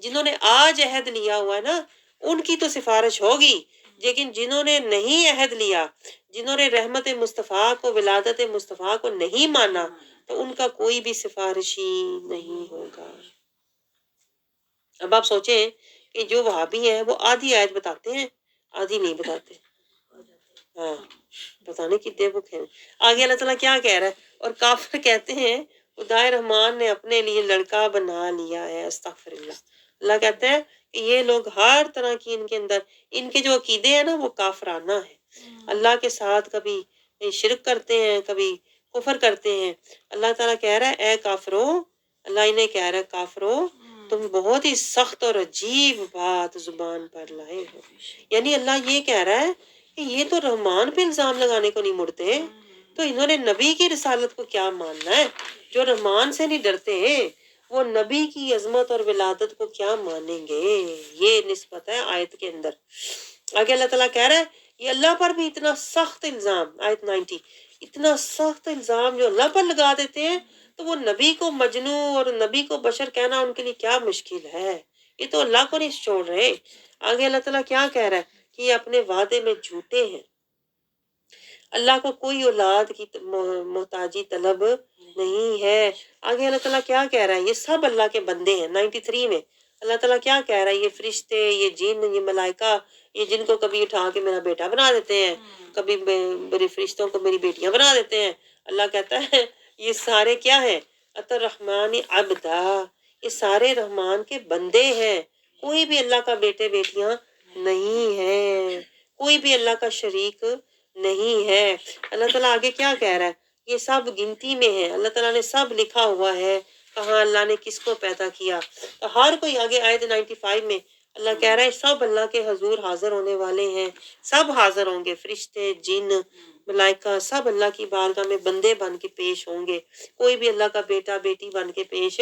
جنہوں نے آج عہد لیا ہوا ہے نا ان کی تو سفارش ہوگی، لیکن جنہوں نے نہیں عہد لیا، جنہوں نے رحمت مصطفیٰ کو، ولادت مصطفیٰ کو نہیں مانا، تو ان کا کوئی بھی سفارشی نہیں ہوگا۔ اب آپ سوچیں کہ جو وہابی ہیں وہ آدھی آیت بتاتے ہیں، آدھی نہیں بتاتے۔ ہاں بتانے کی دے بک ہے۔ آگے اللہ تعالیٰ کیا کہہ رہا ہے؟ اور کافر کہتے ہیں خدائے رحمان نے اپنے لیے لڑکا بنا لیا ہے، استغفر اللہ۔ اللہ کہتا ہے کہ یہ لوگ ہر طرح کی ان کے اندر، ان کے جو عقیدے ہیں نا وہ کافرانہ ہے، اللہ کے ساتھ کبھی شرک کرتے ہیں، کبھی کفر کرتے ہیں۔ اللہ تعالیٰ کہہ رہا ہے اے کافرو، اللہ انہیں کہہ رہا ہے کافرو تم بہت ہی سخت اور عجیب بات زبان پر لائے ہو۔ یعنی اللہ یہ کہہ رہا ہے کہ یہ تو رحمان پہ الزام لگانے کو نہیں مڑتے، تو انہوں نے نبی کی رسالت کو کیا ماننا ہے؟ جو رحمان سے نہیں ڈرتے وہ نبی کی عظمت اور ولادت کو کیا مانیں گے؟ یہ نسبت ہے آیت کے اندر۔ آگے اللہ تعالیٰ کہہ رہا ہے یہ اللہ پر بھی اتنا سخت الزام، آیت 90، اتنا سخت الزام جو اللہ پر لگا دیتے ہیں، تو وہ نبی کو مجنو اور نبی کو بشر کہنا ان کے لیے کیا مشکل ہے؟ یہ تو اللہ کو نہیں چھوڑ رہے۔ آگے اللہ تعالیٰ کیا کہہ رہا ہے کہ یہ اپنے وعدے میں جھوٹے ہیں، اللہ کو کوئی اولاد کی محتاجی طلب نہیں ہے۔ آگے اللہ تعالیٰ کیا کہہ رہا ہے؟ یہ سب اللہ کے بندے ہیں۔ 93 میں اللہ تعالیٰ کیا کہہ رہا ہے؟ یہ فرشتے، یہ جن، یہ ملائکہ، یہ جن کو کبھی اٹھا کے میرا بیٹا بنا دیتے ہیں، کبھی میرے فرشتوں کو میری بیٹیاں بنا دیتے ہیں۔ اللہ کہتا ہے یہ سارے کیا ہیں؟ اطر رحمان عبدا، یہ سارے رحمان کے بندے ہیں، کوئی بھی اللہ کا بیٹے بیٹیاں نہیں ہے، کوئی بھی اللہ کا شریک نہیں ہے۔ اللہ تعالیٰ آگے کیا کہہ رہا ہے؟ یہ سب گنتی میں ہے، اللہ تعالیٰ نے سب لکھا ہوا ہے، کہاں اللہ نے کس کو پیدا کیا۔ تو ہر کوئی آگے آیت 95 میں اللہ کہہ رہا ہے سب اللہ کے حضور حاضر ہونے والے ہیں، سب حاضر ہوں گے، فرشتے، جن، ملائکہ، سب اللہ کی بارگاہ میں بندے بن کے پیش ہوں گے، کوئی بھی اللہ کا بیٹا بیٹی بن کے پیش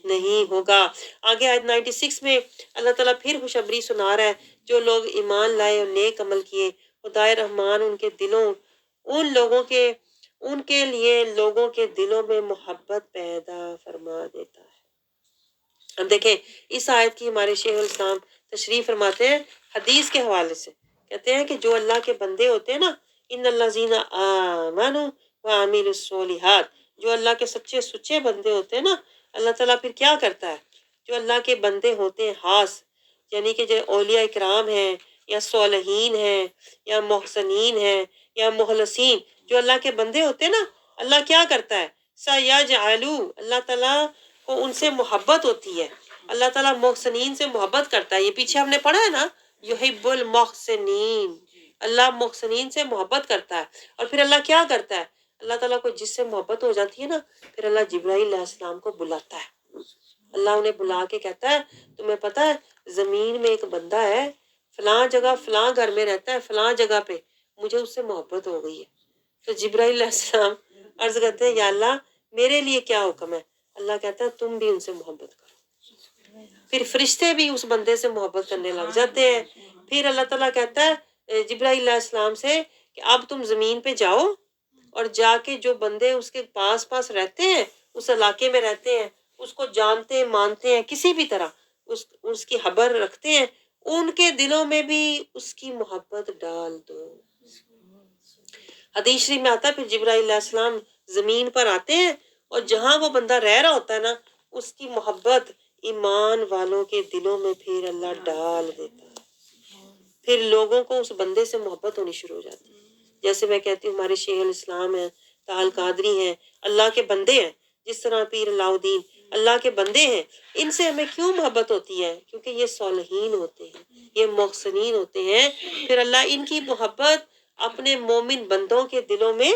نہیں ہوگا۔ آگے آیت 96 میں اللہ تعالیٰ پھر خوشخبری سنا رہا ہے جو لوگ ایمان لائے اور نیک عمل کیے، خدائے رحمان ان کے دلوں، ان کے لیے لوگوں کے دلوں میں محبت پیدا فرما دیتا ہے۔ اب دیکھیں اس آیت کی ہمارے شیخ الاسلام تشریح فرماتے ہیں حدیث کے حوالے سے، کہتے ہیں کہ جو اللہ کے بندے ہوتے ہیں نا، ان الذین آمنوا وعملوا الصالحات، جو اللہ کے سچے سچے بندے ہوتے ہیں نا، اللہ تعالیٰ پھر کیا کرتا ہے؟ جو اللہ کے بندے ہوتے ہیں خاص، یعنی کہ جو اولیاء اکرام ہیں یا صالحین ہیں یا محسنین ہیں یا مخلصین، جو اللہ کے بندے ہوتے ہیں نا، اللہ کیا کرتا ہے؟ سَيَجْعَلُ، اللہ تعالیٰ کو ان سے محبت ہوتی ہے، اللہ تعالیٰ محسنین سے محبت کرتا ہے۔ یہ پیچھے ہم نے پڑھا ہے نا، یحب المحسنین، اللہ محسنین سے محبت کرتا ہے۔ اور پھر اللہ کیا کرتا ہے؟ اللہ تعالیٰ کو جس سے محبت ہو جاتی ہے نا، پھر اللہ جبرائیل علیہ السلام کو بلاتا ہے، اللہ انہیں بلا کے کہتا ہے تمہیں پتہ ہے زمین میں ایک بندہ ہے فلاں جگہ فلاں گھر میں رہتا ہے فلاں جگہ پہ، مجھے اس سے محبت ہو گئی ہے۔ تو جبرائیل علیہ السلام عرض کرتے ہیں یا اللہ میرے لیے کیا حکم ہے؟ اللہ کہتا ہے تم بھی ان سے محبت کرو۔ پھر فرشتے بھی اس بندے سے محبت کرنے لگ جاتے ہیں۔ پھر اللہ تعالیٰ کہتا ہے جبرائیل علیہ السلام سے کہ اب تم زمین پہ جاؤ اور جا کے جو بندے اس کے پاس پاس رہتے ہیں، اس علاقے میں رہتے ہیں، اس کو جانتے ہیں مانتے ہیں کسی بھی طرح، اس کی خبر رکھتے ہیں، ان کے دلوں میں بھی اس کی محبت ڈال دو۔ حدیث شریف میں آتا ہے پھر جبرائیل علیہ السلام زمین پر آتے ہیں اور جہاں وہ بندہ رہ رہا ہوتا ہے نا اس کی محبت ایمان والوں کے دلوں میں پھر اللہ ڈال دیتا ہے، پھر لوگوں کو اس بندے سے محبت ہونی شروع ہو جاتی ہے۔ جیسے میں کہتی ہوں ہمارے شیخ الاسلام ہیں، تحال قادری ہیں، اللہ کے بندے ہیں، جس طرح پیر علاء الدین اللہ کے بندے ہیں۔ ان سے ہمیں کیوں محبت ہوتی ہے؟ کیونکہ یہ صالحین ہوتے ہیں، یہ محسنین ہوتے ہیں، پھر اللہ ان کی محبت اپنے مومن بندوں کے دلوں میں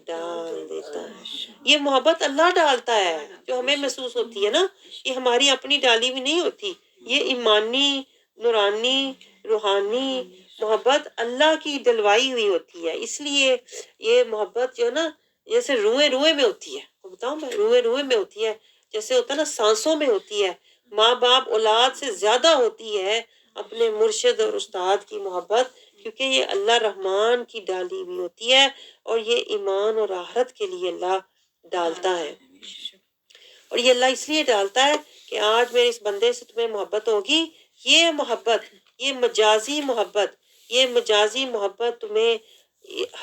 ڈال دیتا ہے۔ یہ محبت اللہ ڈالتا ہے جو ہمیں محسوس ہوتی ہے نا، یہ ہماری اپنی ڈالی ہوئی نہیں ہوتی، یہ ایمانی نورانی روحانی محبت اللہ کی دلوائی ہوئی ہوتی ہے۔ اس لیے یہ محبت جو ہے نا جیسے روئے روئے میں ہوتی ہے، بتاؤں میں روئے روئے میں ہوتی ہے، جیسے ہوتا ہے نا سانسوں میں ہوتی ہے۔ ماں باپ اولاد سے زیادہ ہوتی ہے اپنے مرشد اور استاد کی محبت، کیونکہ یہ اللہ رحمان کی ڈالی ہوئی ہوتی ہے اور یہ ایمان اور آخرت کے لیے اللہ ڈالتا ہے۔ اور یہ اللہ اس لیے ڈالتا ہے کہ آج میرے اس بندے سے تمہیں محبت ہوگی، یہ محبت، یہ مجازی محبت، یہ مجازی محبت تمہیں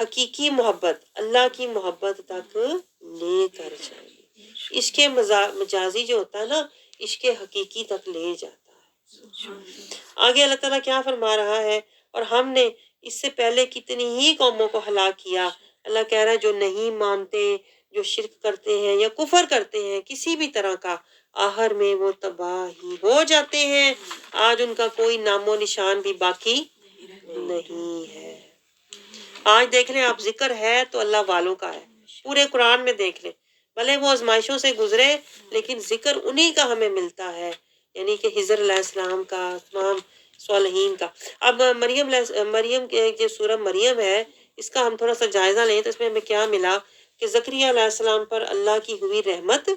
حقیقی محبت اللہ کی محبت تک لے کر جائے گی۔ عشق مجازی جو ہوتا ہے نا عشق حقیقی تک لے جاتا ہے۔ آگے اللہ تعالیٰ کیا فرما رہا ہے، اور ہم نے اس سے پہلے کتنی ہی قوموں کو ہلاک کیا۔ اللہ کہہ رہا ہے جو نہیں مانتے، جو شرک کرتے ہیں یا کفر کرتے ہیں کسی بھی طرح کا، آخر میں وہ تباہ ہی ہو جاتے ہیں، آج ان کا کوئی نام و نشان بھی باقی نہیں ہے۔ آج دیکھ لیں آپ ذکر ہے تو اللہ والوں کا ہے، پورے قرآن میں دیکھ لیں، بھلے وہ آزمائشوں سے گزرے لیکن ذکر انہی کا ہمیں ملتا ہے، یعنی کہ خضر علیہ السلام کا، تمام صالحین کا۔ اب مریم کے جو سورہ مریم ہے اس کا ہم تھوڑا سا جائزہ لیں تو اس میں ہمیں کیا ملا کہ زکریا علیہ السلام پر اللہ کی ہوئی رحمت،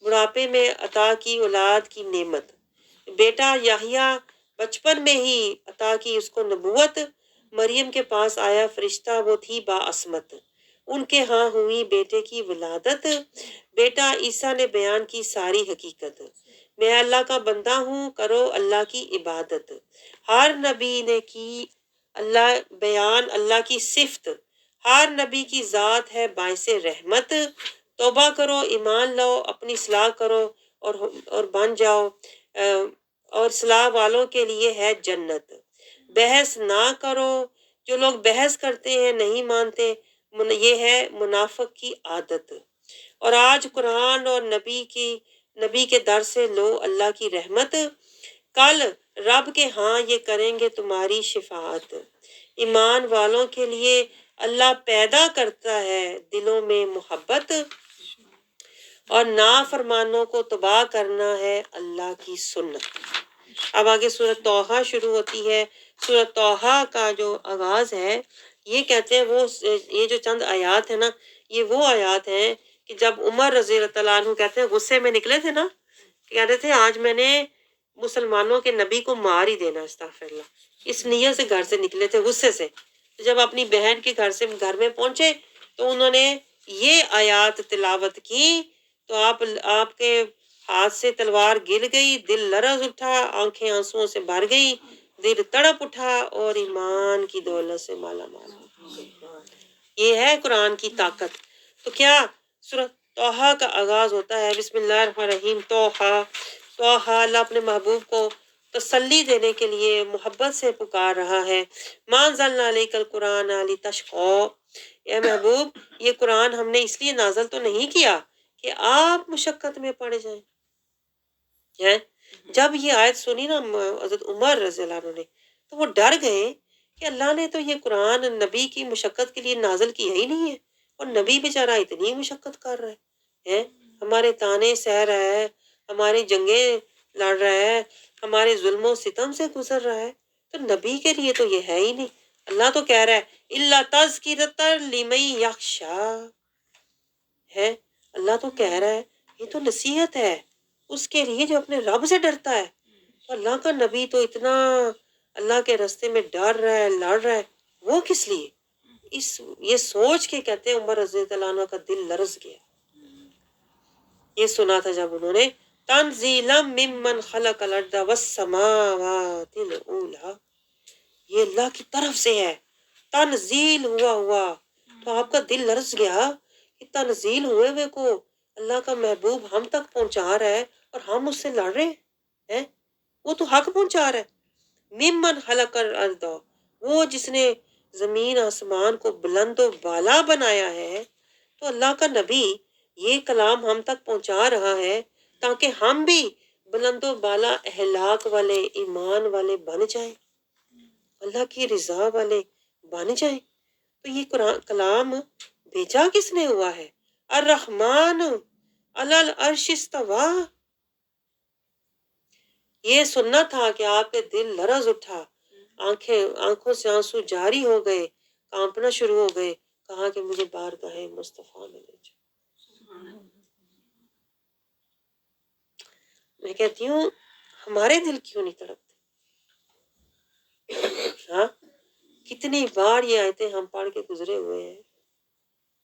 بڑھاپے میں عطا کی اولاد کی نعمت، بیٹا یحییٰ بچپن میں ہی عطا کی اس کو نبوت، مریم کے پاس آیا فرشتہ وہ تھی باعصمت، ان کے ہاں ہوئی بیٹے کی ولادت، بیٹا عیسیٰ نے بیان کی ساری حقیقت، میں اللہ کا بندہ ہوں کرو اللہ کی عبادت، ہر نبی نے کی اللہ بیان اللہ کی صفت، ہر نبی کی ذات ہے باعث رحمت، توبہ کرو ایمان لاؤ اپنی اصلاح کرو اور بن جاؤ، اور اصلاح والوں کے لیے ہے جنت، بحث نہ کرو، جو لوگ بحث کرتے ہیں نہیں مانتے، یہ ہے منافق کی عادت، اور آج قرآن اور نبی کے در سے لو اللہ کی رحمت، کل رب کے ہاں یہ کریں گے تمہاری شفاعت، ایمان والوں کے لیے اللہ پیدا کرتا ہے دلوں میں محبت، اور نافرمانوں کو تباہ کرنا ہے اللہ کی سنت۔ اب آگے سورۃ طٰہٰ شروع ہوتی ہے۔ سورۃ طٰہٰ کا جو آغاز ہے یہ کہتے ہیں یہ جو چند آیات ہیں نا یہ وہ آیات ہیں کہ جب عمر رضی اللہ عنہ کہتے ہیں غصے میں نکلے تھے نا، کہہ رہے تھے آج میں نے مسلمانوں کے نبی کو مار ہی دینا، استغفر اللہ، اس نیت سے گھر سے نکلے تھے غصے سے، جب اپنی بہن کے گھر میں پہنچے تو انہوں نے یہ آیات تلاوت کی تو آپ کے ہاتھ سے تلوار گر گئی، دل لرز اٹھا، آنکھیں آنسوؤں سے بھر گئی، دل تڑپ اٹھا اور ایمان کی دولت سے مالا مال ہو گئے۔ یہ ہے قرآن کی طاقت۔ تو کیا سورۃ طٰہٰ کا آغاز ہوتا ہے بسم اللہ الرحمن الرحیم، طٰہٰ، اللہ اپنے محبوب کو تسلی دینے کے لیے محبت سے پکار رہا ہے، مَا أَنزَلْنَا عَلَيْكَ الْقُرْآنَ لِتَشْقَىٰ، اے محبوب یہ قرآن ہم نے اس لیے نازل تو نہیں کیا کہ آپ مشقت میں پڑ جائیں۔ جب یہ آیت سنی نا حضرت عمر رضی اللہ عنہ نے تو وہ ڈر گئے کہ اللہ نے تو یہ قرآن نبی کی مشقت کے لیے نازل کیا ہی نہیں ہے، اور نبی بیچارہ اتنی مشقت کر رہا ہے، ہمارے تانے سہ رہا ہے، ہماری جنگیں لڑ رہا ہے، ہمارے ظلم و ستم سے گزر رہا ہے، تو نبی کے لیے تو یہ ہے ہی نہیں۔ اللہ تو کہہ رہا ہے الا تذکرۃ لمن یخشی ہے، اللہ تو کہہ رہا ہے یہ تو نصیحت ہے اس کے لیے جو اپنے رب سے ڈرتا ہے۔ تو اللہ کا نبی تو اتنا اللہ کے راستے میں ڈر رہا ہے، لڑ رہا ہے، وہ کس لیے؟ یہ سوچ کے کہتے ہیں عمر رضی اللہ عنہ کا دل لرز گیا۔ یہ سنا تھا جب انہوں نے تنزیلا ممن خلق الارض والسماوات العلی، یہ اللہ کی طرف سے ہے، تنزیل ہوا تو آپ کا دل لرز گیا کہ تنزیل ہوئے کو اللہ کا محبوب ہم تک پہنچا رہا ہے اور ہم اس سے لڑ رہے ہیں۔ وہ تو حق پہنچا رہا ہے۔ ممن خلق الارض، وہ جس نے زمین آسمان کو بلند و بالا بنایا ہے، تو اللہ کا نبی یہ کلام ہم تک پہنچا رہا ہے تاکہ ہم بھی بلند و بالا اخلاق والے، ایمان والے بن جائیں، اللہ کی رضا والے بن جائیں۔ تو یہ قرآن کلام بھیجا کس نے ہوا ہے؟ الرحمن علی العرش استویٰ۔ یہ سننا تھا کہ آپ کے دل لرز اٹھا، آنکھوں سے آنسو جاری ہو گئے، کانپنا شروع ہو گئے، کہا کہ مجھے بارگاہ مصطفیٰ میں لے جاؤ۔ میں کہتی ہوں ہمارے دل کیوں نہیں تڑپتے؟ ہاں، کتنی بار یہ آیتیں ہم پڑھ کے گزرے ہوئے ہیں۔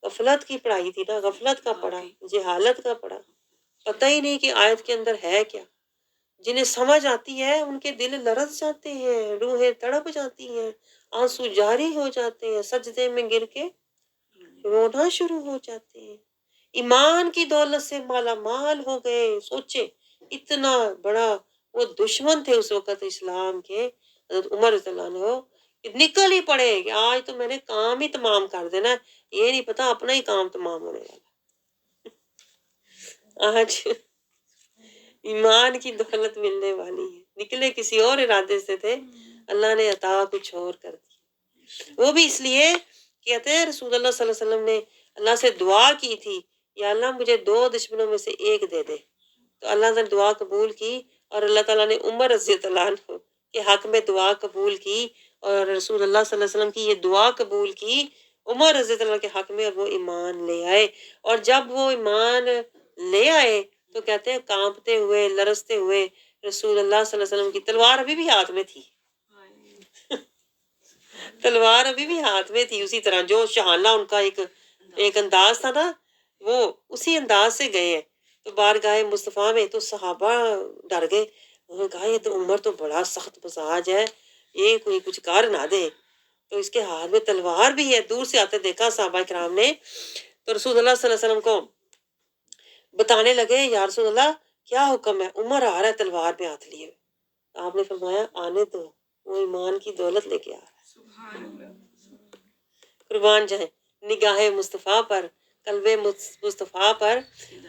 غفلت کی پڑھائی تھی نا، غفلت کا پڑھا، جہالت کا پڑھا، پتہ ہی نہیں کہ آیت کے اندر ہے کیا۔ جنہیں سمجھ آتی ہے ان کے دل لرز جاتے ہیں، روحیں تڑپ جاتی ہیں، آنسو جاری ہو جاتے ہیں، سجدے میں گر کے رونا شروع ہو جاتے ہیں، ایمان کی دولت سے مالا مال ہو گئے۔ سوچے اتنا بڑا وہ دشمن تھے اس وقت اسلام کے، حضرت عمر رضی اللہ عنہ، کہ نکل ہی پڑے کہ آج تو میں نے کام ہی تمام کر دینا ہے، یہ نہیں پتا اپنا ہی کام تمام ہونے والا۔ آج ایمان کی دولت ملنے والی ہے، نکلے کسی اور ارادے سے تھے، اللہ نے عطا کچھ اور کر دی۔ وہ بھی اس لیے کہتے ہیں رسول اللہ صلی اللہ علیہ وسلم نے اللہ سے دعا کی تھی، یا اللہ مجھے 2 دشمنوں میں سے ایک دے دے، تو اللہ نے دعا قبول کی، اور اللہ تعالیٰ نے عمر رضی اللہ عنہ کے حق میں دعا قبول کی، اور رسول اللہ صلی اللہ علیہ وسلم کی یہ دعا قبول کی عمر رضی اللہ عنہ کے حق میں، اور وہ ایمان لے آئے۔ اور جب وہ ایمان لے آئے تو کہتے ہیں کانپتے ہوئے، لرزتے ہوئے، رسول اللہ صلی اللہ علیہ وسلم کی تلوار ابھی بھی ہاتھ میں تھی، تلوار ابھی بھی ہاتھ میں تھی، اسی طرح جو شہانہ ان کا ایک انداز تھا نا، وہ اسی انداز سے گئے ہیں۔ تو بارگاہ مصطفیٰ میں تو صحابہ ڈر گئے، انہوں نے کہا یہ تو عمر تو بڑا سخت مزاج ہے، یہ کوئی کچھ کر نہ دے، تو اس کے ہاتھ میں تلوار بھی ہے۔ دور سے آتے دیکھا صحابہ کرام نے، تو رسول اللہ صلی اللہ علیہ وسلم کو بتانے لگے یا رسول اللہ کیا حکم ہے، عمر آ رہا ہے تلوار میں ہاتھ لیے۔ آپ نے فرمایا آنے دو، وہ ایمان کی دولت لے کے آ رہا ہے۔ قربان جائیں نگاہ مصطفیٰ پر، قلب مصطفیٰ پر،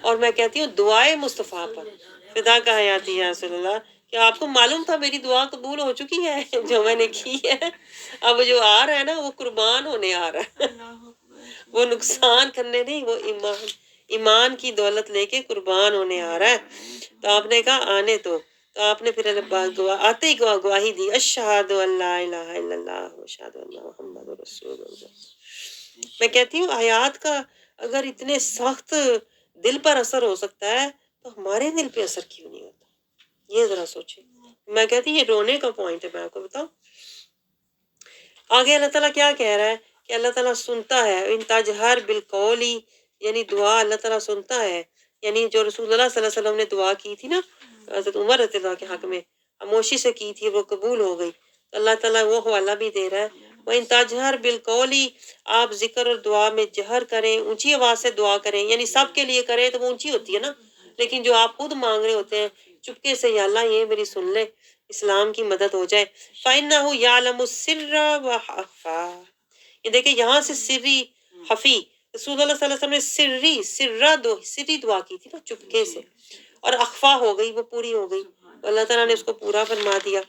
اور میں کہتی ہوں دعائے مصطفیٰ پر، فدا کا حیاتی یا رسول اللہ، کہ آپ کو معلوم تھا میری دعا قبول ہو چکی ہے جو میں نے کی ہے، اب جو آ رہا ہے نا وہ قربان ہونے آ رہا ہے، وہ نقصان کرنے نہیں، وہ ایمان کی دولت لے کے قربان ہونے آ رہا ہے۔ تو آپ نے کہا آنے تو آپ نے پھر آتے ہی گواہی دی، اشہد ان لا الہ الا اللہ واشہد ان محمد رسول اللہ۔ میں کہتی ہوں آیات کا اگر اتنے سخت دل پر اثر ہو سکتا ہے تو ہمارے دل پہ اثر کیوں نہیں ہوتا؟ یہ ذرا سوچیں۔ میں کہتی ہوں یہ رونے کا پوائنٹ ہے، میں آپ کو بتاؤں۔ آگے اللہ تعالیٰ کیا کہہ رہا ہے کہ اللہ تعالیٰ سنتا ہے، ان تجہر بالقول، یعنی دعا اللہ تعالیٰ سنتا ہے، یعنی جو رسول اللہ صلی اللہ علیہ وسلم نے دعا کی تھی نا حضرت عمر رضی اللہ کے حق میں، خاموشی سے کی تھی، وہ قبول ہو گئی، تو اللہ تعالیٰ وہ حوالہ بھی دے رہا ہے، وَإِن تَجْهَرْ بِالْقَوْلِ، آپ ذکر اور دعا میں جہر کریں، اونچی آواز سے دعا کریں، یعنی سب کے لیے کریں تو وہ اونچی ہوتی ہے نا، لیکن جو آپ خود مانگ رہے ہوتے ہیں چپکے سے، یا اللہ یہ میری سن لے، اسلام کی مدد ہو جائے۔ فَإِنَّهُ يَعْلَمُ السِّرَّ وَأَخْفَى، یہ دیکھیں یہاں سے سری خفی، رسول اللہ صلی اللہ علیہ وسلم نے سری دعا کی تھی نا چپکے سے، اور اخفا ہو گئی، وہ پوری ہو گئی، اللہ تعالیٰ نے اس کو پورا فرما دیا۔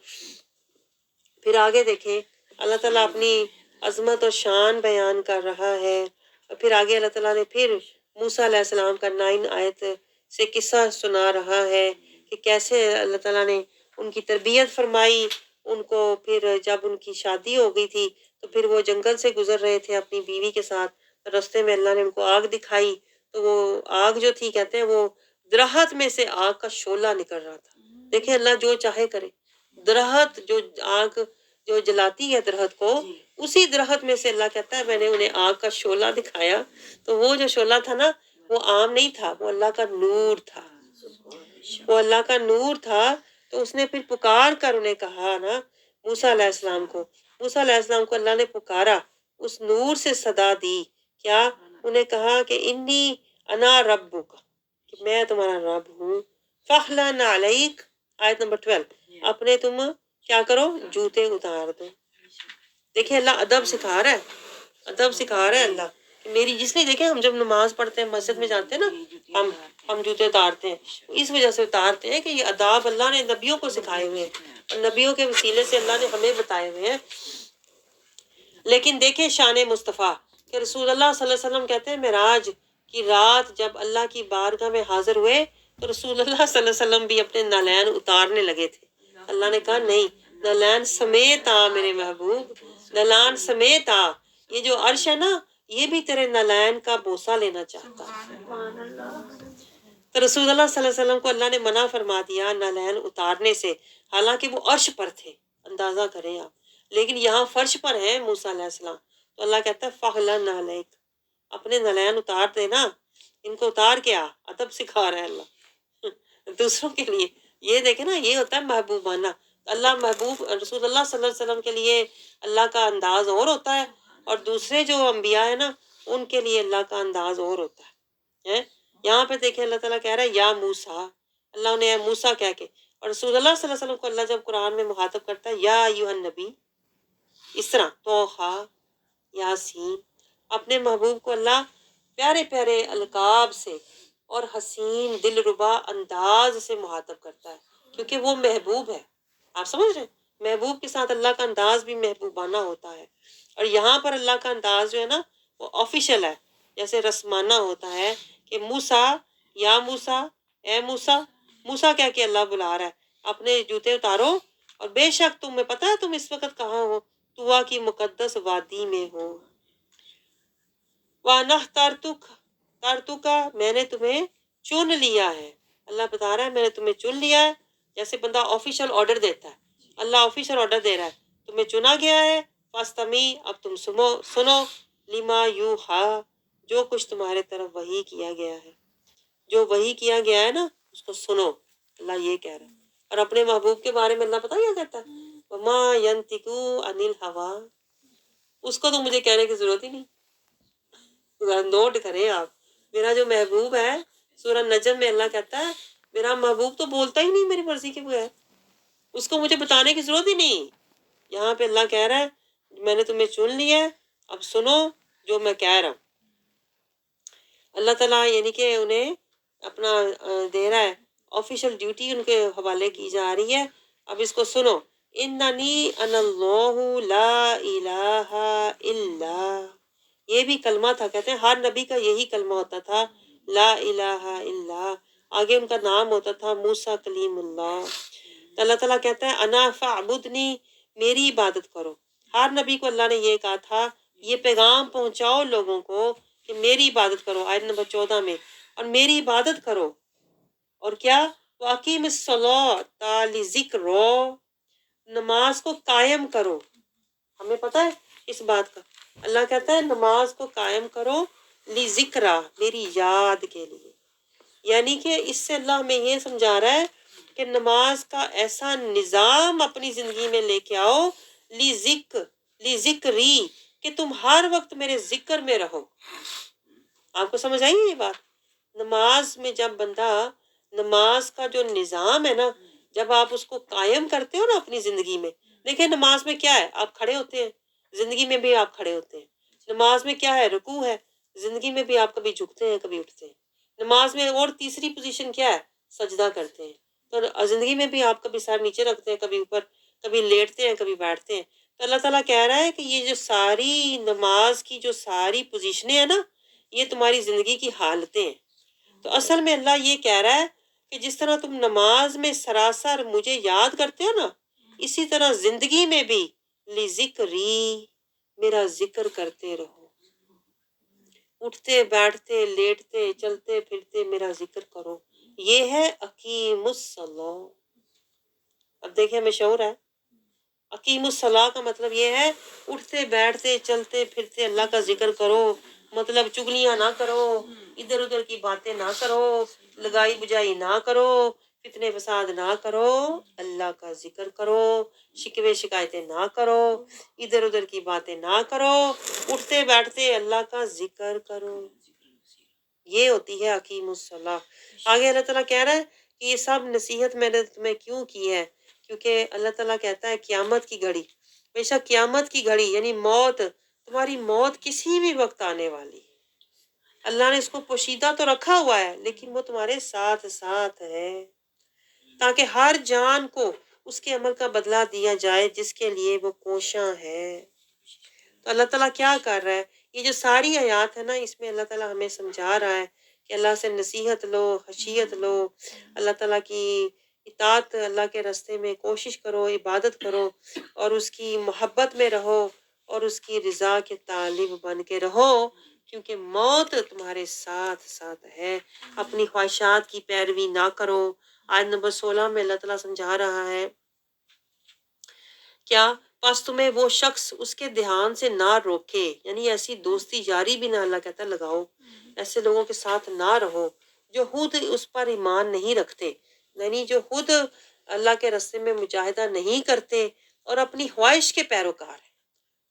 پھر آگے دیکھیں اللہ تعالیٰ اپنی عظمت اور شان بیان کر رہا ہے، اور پھر آگے اللہ تعالیٰ نے پھر موسیٰ علیہ السلام کا 9 آیت سے قصہ سنا رہا ہے کہ کیسے اللہ تعالیٰ نے ان کی تربیت فرمائی ان کو. پھر جب ان کی شادی ہو گئی تھی تو پھر وہ جنگل سے گزر رہے تھے اپنی بیوی کے ساتھ، رستے میں اللہ نے ان کو آگ دکھائی تو وہ آگ جو تھی کہتے ہیں وہ درخت میں سے آگ کا شعلہ نکل رہا تھا. دیکھیں اللہ جو چاہے کرے. درخت جو آگ جو جلاتی ہے درخت کو، اسی درخت میں سے اللہ کہتا ہے میں نے انہیں آگ کا شعلہ دکھایا. تو وہ جو شعلہ تھا نا وہ عام نہیں تھا، وہ اللہ کا نور تھا، وہ اللہ کا نور تھا. تو اس نے پھر پکار کر انہیں کہا نا موسیٰ علیہ السلام کو، موسیٰ علیہ السلام کو اللہ نے پکارا، اس نور سے صدا دی. کیا؟ انہیں کہا کہ انی انا ربک، کہ میں تمہارا رب ہوں. فخلع علیک، آیت نمبر 12، اپنے تم کیا کرو؟ جوتے اتار دو. دیکھیں اللہ ادب سکھا رہا ہے، ادب سکھا رہا ہے اللہ کہ میری. جس نے دیکھیں ہم جب نماز پڑھتے ہیں مسجد میں جاتے ہیں نا ہم جوتے اتارتے ہیں، اس وجہ سے اتارتے ہیں کہ یہ آداب اللہ نے نبیوں کو سکھائے ہوئے ہیں اور نبیوں کے وسیلے سے اللہ نے ہمیں بتائے ہوئے ہیں. لیکن دیکھیں شان مصطفیٰ کہ رسول اللہ صلی اللہ علیہ وسلم کہتے ہیں معراج کی رات جب اللہ کی بارگاہ میں حاضر ہوئے تو رسول اللہ صلی اللہ علیہ وسلم بھی اپنے نالین اتارنے لگے تھے. اللہ نے کہا نہیں، نالین سمیت آ میرے محبوب، نالین سمیت آ. یہ جو عرش ہے نا یہ بھی تیرے نالین کا بوسہ لینا چاہتا ہے. تو رسول اللہ صلی اللہ علیہ وسلم کو اللہ نے منع فرما دیا نالین اتارنے سے، حالانکہ وہ عرش پر تھے. اندازہ کریں آپ، لیکن یہاں فرش پر ہیں موسیٰ علیہ السلام. تو اللہ کہتا ہے فخلع علیک، اپنے نالین اتار دے نا، ان کو اتار کے آ. ادب سکھا رہا ہے اللہ دوسروں کے لیے. یہ دیکھیں نا یہ ہوتا ہے محبوبانہ. اللہ محبوب رسول اللہ صلی اللہ علیہ وسلم کے لیے اللہ کا انداز اور ہوتا ہے، اور دوسرے جو انبیاء ہیں نا ان کے لیے اللہ کا انداز اور ہوتا ہے. یہاں پہ دیکھیں اللہ تعالیٰ کہہ رہا ہے یا موسیٰ، اللہ نے موسیٰ کہہ کے. اور رسول اللہ صلی اللہ علیہ وسلم کو اللہ جب قرآن میں مخاطب کرتا ہے یا ایھا النبی، اس طرح توحا، یاسین، اپنے محبوب کو اللہ پیارے پیارے القاب سے اور حسین دلربا انداز سے مخاطب کرتا ہے کیونکہ وہ محبوب ہے. آپ سمجھ رہے ہیں؟ محبوب کے ساتھ اللہ کا انداز بھی محبوبانہ ہوتا ہے. اور یہاں پر اللہ کا انداز جو ہے نا وہ آفیشل ہے، جیسے رسمانہ ہوتا ہے کہ موسیٰ، یا موسیٰ، اے موسیٰ. موسیٰ کہہ کے اللہ بلا رہا ہے اپنے جوتے اتارو. اور بے شک تمہیں پتہ ہے تم اس وقت کہاں ہو؟ طویٰ کی مقدس وادی میں ہو. وَأَنَا اخْتَرْتُکَ، میں نے تمہیں چن لیا ہے. اللہ بتا رہا ہے میں نے تمہیں چن لیا ہے. جیسے بندہ آفیشل آرڈر دیتا ہے، اللہ آفیشل آرڈر دے رہا ہے تمہیں چنا گیا ہے. فَاسْتَمِعْ، اب تم سنو لِمَا یُوحَىٰ، جو کچھ تمہارے طرف وحی کیا گیا ہے، جو وحی کیا گیا ہے نا اس کو سنو. اللہ یہ کہہ رہا ہے. اور اپنے محبوب کے بارے میں اللہ پتہ کیا کہتا ہے؟ وَمَا يَنْطِقُ عَنِ الْهَوَىٰ، اس کو تو مجھے کہنے کی ضرورت ہی نہیں. نوٹ کریں آپ، میرا جو محبوب ہے سورہ نجم میں اللہ کہتا ہے میرا محبوب تو بولتا ہی نہیں میری مرضی کے بغیر، اس کو مجھے بتانے کی ضرورت ہی نہیں. یہاں پہ اللہ کہہ رہا ہے میں نے تمہیں چن لیا ہے، اب سنو جو میں کہہ رہا ہوں. اللہ تعالیٰ یعنی کہ انہیں اپنا دے رہا ہے، آفیشل ڈیوٹی ان کے حوالے کی جا رہی ہے. اب اس کو سنو، اننی انا اللہ لا الہ الا، یہ بھی کلمہ تھا. کہتے ہیں ہر نبی کا یہی کلمہ ہوتا تھا، لا الہ الا. آگے ان کا نام ہوتا تھا موسیٰ کلیم اللہ. تو اللہ تعالیٰ کہتا ہے انا فاعبدنی، میری عبادت کرو. ہر نبی کو اللہ نے یہ کہا تھا یہ پیغام پہنچاؤ لوگوں کو کہ میری عبادت کرو، آیت نمبر 14 میں. اور میری عبادت کرو اور کیا؟ وَأَقِیمِ الصَّلَاةَ لِذِکْرِی، نماز کو قائم کرو. ہمیں پتہ ہے اس بات کا. اللہ کہتا ہے نماز کو قائم کرو لِذِکْرِی، میری یاد کے لیے. یعنی کہ اس سے اللہ ہمیں یہ سمجھا رہا ہے کہ نماز کا ایسا نظام اپنی زندگی میں لے کے آؤ، لِذِکْرِی، کہ تم ہر وقت میرے ذکر میں رہو. آپ کو سمجھ آئی یہ بات؟ نماز میں جب بندہ، نماز کا جو نظام ہے نا جب آپ اس کو قائم کرتے ہو نا اپنی زندگی میں. دیکھیں نماز میں کیا ہے، آپ کھڑے ہوتے ہیں، زندگی میں بھی آپ کھڑے ہوتے ہیں. نماز میں کیا ہے، رکوع ہے، زندگی میں بھی آپ کبھی جھکتے ہیں کبھی اٹھتے ہیں. نماز میں اور تیسری پوزیشن کیا ہے، سجدہ کرتے ہیں. تو زندگی میں بھی آپ کبھی سر نیچے رکھتے ہیں کبھی اوپر، کبھی لیٹتے ہیں کبھی بیٹھتے ہیں. تو اللہ تعالیٰ کہہ رہا ہے کہ یہ جو ساری نماز کی جو ساری پوزیشنیں ہیں نا یہ تمہاری زندگی کی حالتیں ہیں. تو اصل میں اللہ یہ کہہ رہا ہے کہ جس طرح تم نماز میں سراسر مجھے یاد کرتے ہو نا، اسی طرح زندگی میں بھی لذکری، میرا ذکر کرتے رہو، اٹھتے بیٹھتے لیٹتے چلتے پھرتے میرا ذکر کرو۔ یہ ہے اقیم الصلاۃ۔ اب دیکھیں ہمیں شعور ہے، اقیم الصلاۃ کا مطلب یہ ہے اٹھتے بیٹھتے چلتے پھرتے اللہ کا ذکر کرو، مطلب چگلیاں نہ کرو، ادھر ادھر کی باتیں نہ کرو، لگائی بجائی نہ کرو، فتنے فساد نہ کرو، اللہ کا ذکر کرو، شکوے شکایتیں نہ کرو، ادھر ادھر کی باتیں نہ کرو، اٹھتے بیٹھتے اللہ کا ذکر کرو۔ یہ ہوتی ہے حکیم الصلاح۔ آگے اللہ تعالیٰ کہہ رہا ہے کہ یہ سب نصیحت میں نے تمہیں کیوں کی ہے، کیونکہ اللہ تعالیٰ کہتا ہے قیامت کی گھڑی، بے شک قیامت کی گھڑی یعنی موت، تمہاری موت کسی بھی وقت آنے والی ہے۔ اللہ نے اس کو پوشیدہ تو رکھا ہوا ہے لیکن وہ تمہارے ساتھ ساتھ ہے، تاکہ ہر جان کو اس کے عمل کا بدلہ دیا جائے جس کے لیے وہ کوشاں ہے۔ تو اللہ تعالیٰ کیا کر رہا ہے، یہ جو ساری آیات ہے نا، اس میں اللہ تعالیٰ ہمیں سمجھا رہا ہے کہ اللہ سے نصیحت لو، خشیت لو، اللہ تعالیٰ کی اطاعت، اللہ کے راستے میں کوشش کرو، عبادت کرو، اور اس کی محبت میں رہو اور اس کی رضا کے طالب بن کے رہو، کیونکہ موت تمہارے ساتھ ساتھ ہے۔ اپنی خواہشات کی پیروی نہ کرو۔ آیت نمبر 16 میں اللہ تعالیٰ سمجھا رہا ہے کیا، پس تمہیں وہ شخص اس کے دھیان سے نہ روکے، یعنی ایسی دوستی یاری بھی نہ اللہ کہتا ہے لگاؤ، ایسے لوگوں کے ساتھ نہ رہو جو خود اس پر ایمان نہیں رکھتے، یعنی جو خود اللہ کے راستے میں مجاہدہ نہیں کرتے اور اپنی خواہش کے پیروکار ہیں۔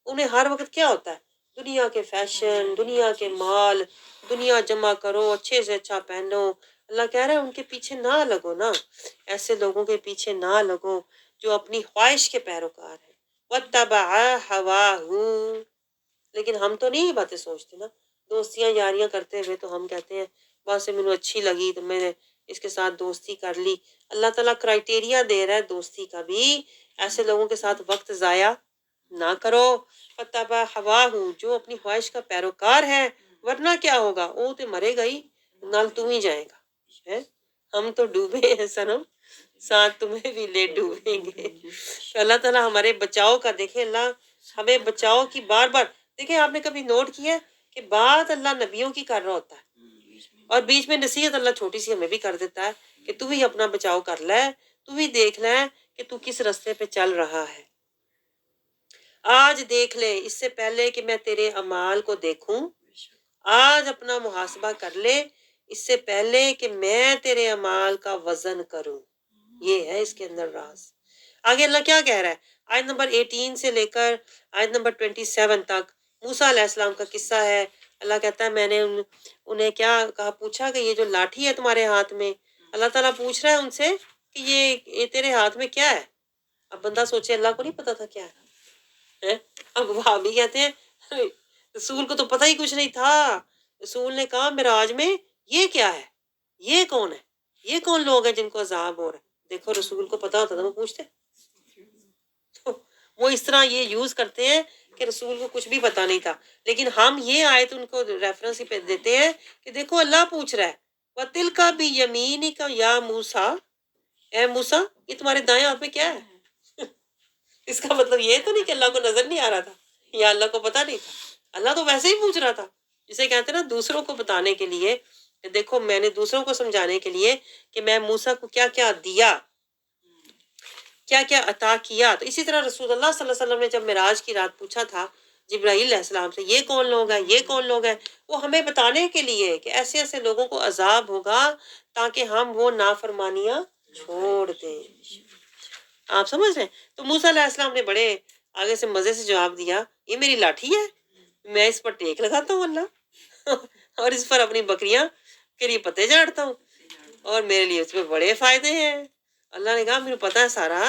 انہیں ہر وقت کیا ہوتا ہے، دنیا کے فیشن، دنیا کے مال، دنیا جمع کرو، اچھے سے اچھا پہنو۔ اللہ کہہ رہا ہے ان کے پیچھے نہ لگو نا، ایسے لوگوں کے پیچھے نہ لگو جو اپنی خواہش کے پیروکار ہیں۔ وَاتَّبَعَ هَوَاهُ، لیکن ہم تو نہیں یہ باتیں سوچتے نا، دوستیاں یاریاں کرتے ہوئے تو ہم کہتے ہیں بس مجھے اچھی لگی تو میں نے اس کے ساتھ دوستی کر لی۔ اللہ تعالیٰ کرائٹیریا دے رہا ہے دوستی کا بھی، ایسے لوگوں کے ساتھ وقت ضائع نہ کرو۔ وَاتَّبَعَ هَوَاهُ، جو اپنی خواہش کا پیروکار ہے، ورنہ کیا ہوگا، وہ تو مرے گا ہی، نال تم ہی جائے گا، ہے؟ ہم تو ڈوبے ہیں صنم، ساتھ تمہیں بھی لے ڈوبیں گے۔ تو اللہ تعالیٰ ہمارے بچاؤ کا، دیکھیں اللہ ہمیں بچاؤ کی بار بار، دیکھیں آپ نے کبھی نوٹ کیا ہے کہ بات اللہ نبیوں کی کر رہا ہوتا ہے اور بیچ میں نصیحت اللہ چھوٹی سی ہمیں بھی کر دیتا ہے کہ تو بھی اپنا بچاؤ کر لے، تو بھی دیکھ لے کہ تو کس راستے پہ چل رہا ہے۔ آج دیکھ لے اس سے پہلے کہ میں تیرے اعمال کو دیکھوں، آج اپنا محاسبہ کر لے اس سے پہلے کہ میں تیرے اعمال کا وزن کروں۔ یہ ہے اس کے اندر راز۔ آگے اللہ کیا کہہ رہا ہے، آیت نمبر 18 سے لے کر آیت نمبر 27 تک موسیٰ علیہ السلام کا قصہ ہے۔ اللہ کہتا ہے میں نے انہیں کیا کہا، پوچھا کہ یہ جو لاٹھی ہے تمہارے ہاتھ میں، اللہ تعالیٰ پوچھ رہا ہے ان سے کہ یہ تیرے ہاتھ میں کیا ہے۔ اب بندہ سوچے اللہ کو نہیں پتا تھا کیا ہے، اب بھابھی کہتے ہیں رسول کو تو پتہ ہی کچھ نہیں تھا۔ رسول نے کہا معراج میں یہ کیا ہے، یہ کون ہے، یہ کون لوگ ہیں جن کو عذاب ہو رہا ہے۔ دیکھو رسول کو پتا ہوتا تھا وہ پوچھتے، تو وہ اس طرح یہ یوز کرتے ہیں کہ رسول کو کچھ بھی پتا نہیں تھا، لیکن ہم یہ آیت ان کو ریفرنس پہ دیتے ہیں کہ دیکھو اللہ پوچھ رہا ہے وَتِلْكَ بِيَمِينِكَ يَا موسیٰ، اے موسیٰ یہ تمہارے دائیں ہاتھ میں کیا ہے۔ اس کا مطلب یہ تو نہیں کہ اللہ کو نظر نہیں آ رہا تھا یا اللہ کو پتا نہیں تھا، اللہ تو ویسے ہی پوچھ رہا تھا، جسے کہتے ہیں نا دوسروں کو بتانے کے لیے کہ دیکھو میں نے دوسروں کو سمجھانے کے لیے کہ میں موسیٰ کو کیا کیا دیا، کیا کیا عطا کیا۔ تو اسی طرح رسول اللہ صلی اللہ علیہ وسلم نے جب معراج کی رات پوچھا تھا جبرائیل علیہ السلام سے یہ کون لوگ ہیں، یہ کون لوگ ہیں، وہ ہمیں بتانے کے لیے کہ ایسے ایسے لوگوں کو عذاب ہوگا تاکہ ہم وہ نافرمانیاں چھوڑ دیں۔ آپ سمجھ رہے ہیں؟ تو موسیٰ علیہ السلام نے بڑے آگے سے مزے سے جواب دیا، یہ میری لاٹھی ہے، میں اس پر ٹیک لگاتا ہوں اللہ اور اس پر اپنی بکریاں کے لیے پتے جاڑتا ہوں اور میرے لیے اس میں بڑے فائدے ہیں۔ اللہ نے کہا میرے پتا ہے سارا،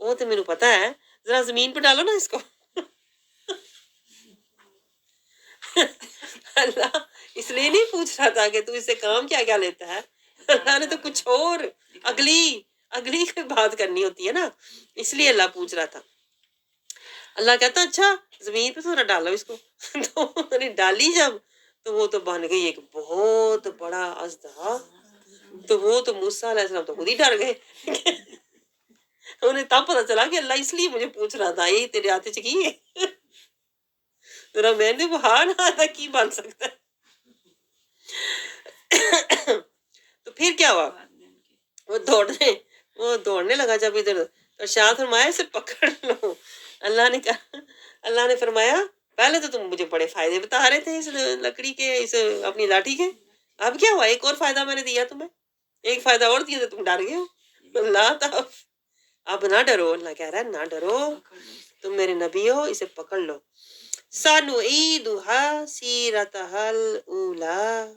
وہ تو میرے پتا ہے، ذرا زمین پہ ڈالو نا اس کو۔ اللہ اس لیے نہیں پوچھ رہا تھا کہ تو اس سے کام کیا کیا لیتا ہے، اللہ نے تو کچھ اور اگلی کوئی بات کرنی ہوتی ہے نا، اس لیے اللہ پوچھ رہا تھا۔ اللہ کہتا اچھا زمین پہ تھوڑا ڈالو اس کو، تو انہوں نے ڈالی جب تو وہ تو بن گئی ایک بہت بڑا اژدہا. تو وہ تو موسیٰ علیہ السلام تو خود ہی ڈر گئے. انہیں تب پتا چلا کہ اللہ اس لیے مجھے پوچھ رہا تھا یہ تیرے ہاتھ چ کی ہے. ذرا میں نے بہا نہ تھا کی بن سکتا ہے. تو پھر کیا ہوا, وہ دوڑنے لگا جب ادھر, تو ارشاد فرمایا اسے پکڑ لو. اللہ نے فرمایا پہلے تو تم مجھے بڑے فائدے بتا رہے تھے اس لکڑی کے, اس اپنی لاٹھی کے, اب کیا ہوا ایک اور فائدہ میں نے دیا تمہیں, ایک فائدہ اور دیا تو تم ڈر گئے ہو. اللہ تخف, اب نہ ڈرو. اللہ کہہ رہا ہے نہ ڈرو, تم میرے نبی ہو, اسے پکڑ لو. سَنُعِيدُهَا سِيرَتَهَا الْأُولَىٰ,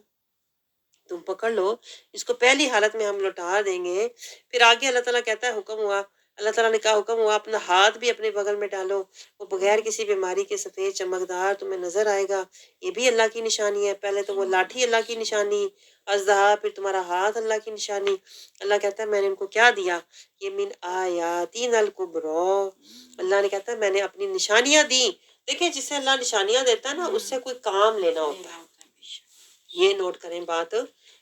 تم پکڑ لو اس کو پہلی حالت میں ہم لوٹا دیں گے. پھر آگے اللہ تعالیٰ کہتا ہے حکم ہوا, اللہ تعالیٰ نے کہا حکم ہوا اپنا ہاتھ بھی اپنے بغل میں ڈالو, وہ بغیر کسی بیماری کے سفید چمکدار تمہیں نظر آئے گا. یہ بھی اللہ کی نشانی ہے. پہلے تو وہ لاٹھی اللہ کی نشانی, اژدہا, پھر تمہارا ہاتھ اللہ کی نشانی. اللہ کہتا ہے میں نے ان کو کیا دیا, یہ من آیاتین الکبریٰ. اللہ نے کہتا ہے میں نے اپنی نشانیاں دی. دیکھیں جسے اللہ نشانیاں دیتا ہے نا اس سے کوئی کام لینا ہوتا ہے. یہ نوٹ کریں بات,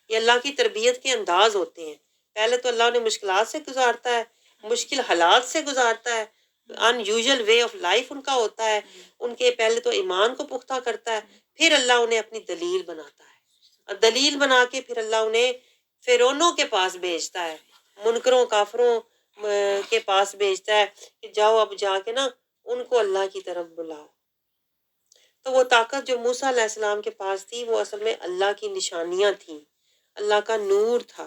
یہ اللہ کی تربیت کے انداز ہوتے ہیں. پہلے تو اللہ نے مشکلات سے گزارتا ہے, مشکل حالات سے گزارتا ہے, ان یوزل وے آف لائف ان کا ہوتا ہے. ان کے پہلے تو ایمان کو پختہ کرتا ہے, پھر اللہ انہیں اپنی دلیل بناتا ہے, اور دلیل بنا کے پھر اللہ انہیں فرعونوں کے پاس بھیجتا ہے, منکروں کافروں کے پاس بھیجتا ہے کہ جاؤ اب جا کے نا ان کو اللہ کی طرف بلاؤ. تو وہ طاقت جو موسیٰ علیہ السلام کے پاس تھی وہ اصل میں اللہ کی نشانیاں تھیں, اللہ کا نور تھا.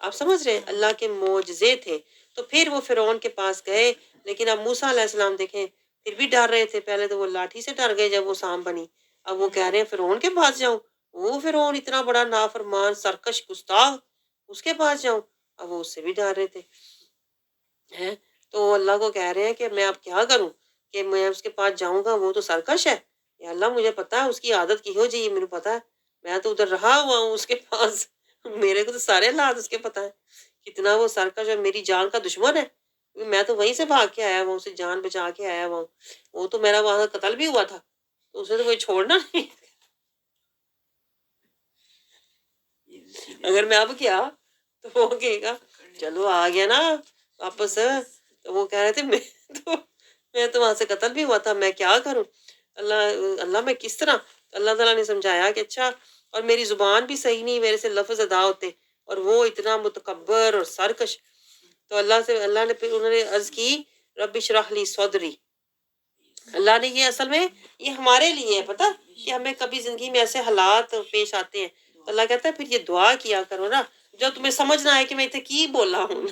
آپ سمجھ رہے ہیں, اللہ کے معجزے تھے. تو پھر وہ فرعون کے پاس گئے, لیکن اب موسیٰ علیہ السلام دیکھیں پھر بھی ڈر رہے تھے. پہلے تو وہ لاٹھی سے ڈر گئے جب وہ سانپ بنی, اب وہ کہہ رہے ہیں فرعون کے پاس جاؤں, وہ فرعون اتنا بڑا نافرمان سرکش گستاخ, اس کے پاس جاؤں. اب وہ اس سے بھی ڈر رہے تھے ہیں. تو وہ اللہ کو کہہ رہے ہیں کہ میں اب کیا کروں, کہ میں اس کے پاس جاؤں گا, وہ تو سرکش ہے. یا اللہ مجھے پتا ہے اس کی عادت کی ہو جی, میرے پتا ہے, میں تو ادھر رہا ہوا ہوں اس کے پاس, میرے کو تو سارے حالات اس کے پتا ہے کتنا وہ سرکش اور میری جان کا دشمن ہے. میں تو وہیں سے بھاگ کے آیا ہوا, اسے جان بچا کے آیا ہوا ہوں. وہ تو میرا وہاں قتل بھی ہوا تھا, تو اسے تو کوئی چھوڑنا نہیں. اگر میں اب کیا تو وہ کہے گا چلو آ گیا نا واپس. تو وہ کہہ رہے تھے میں تو وہاں سے قتل بھی ہوا تھا, میں کیا کروں اللہ میں کس طرح. اللہ تعالیٰ نے سمجھایا کہ اچھا, اور میری زبان بھی صحیح نہیں, میرے سے لفظ ادا ہوتے, اور وہ اتنا متکبر اور سرکش. تو اللہ نے پھر انہوں نے عرض کی رب اشرح لی صدری. اللہ نے یہ اصل میں یہ ہمارے لیے ہے پتہ, کہ ہمیں کبھی زندگی میں ایسے حالات پیش آتے ہیں, تو اللہ کہتا ہے پھر یہ دعا کیا کرو نا, جو تمہیں سمجھ نہ آئے کہ میں اتنے کی بولا ہوں.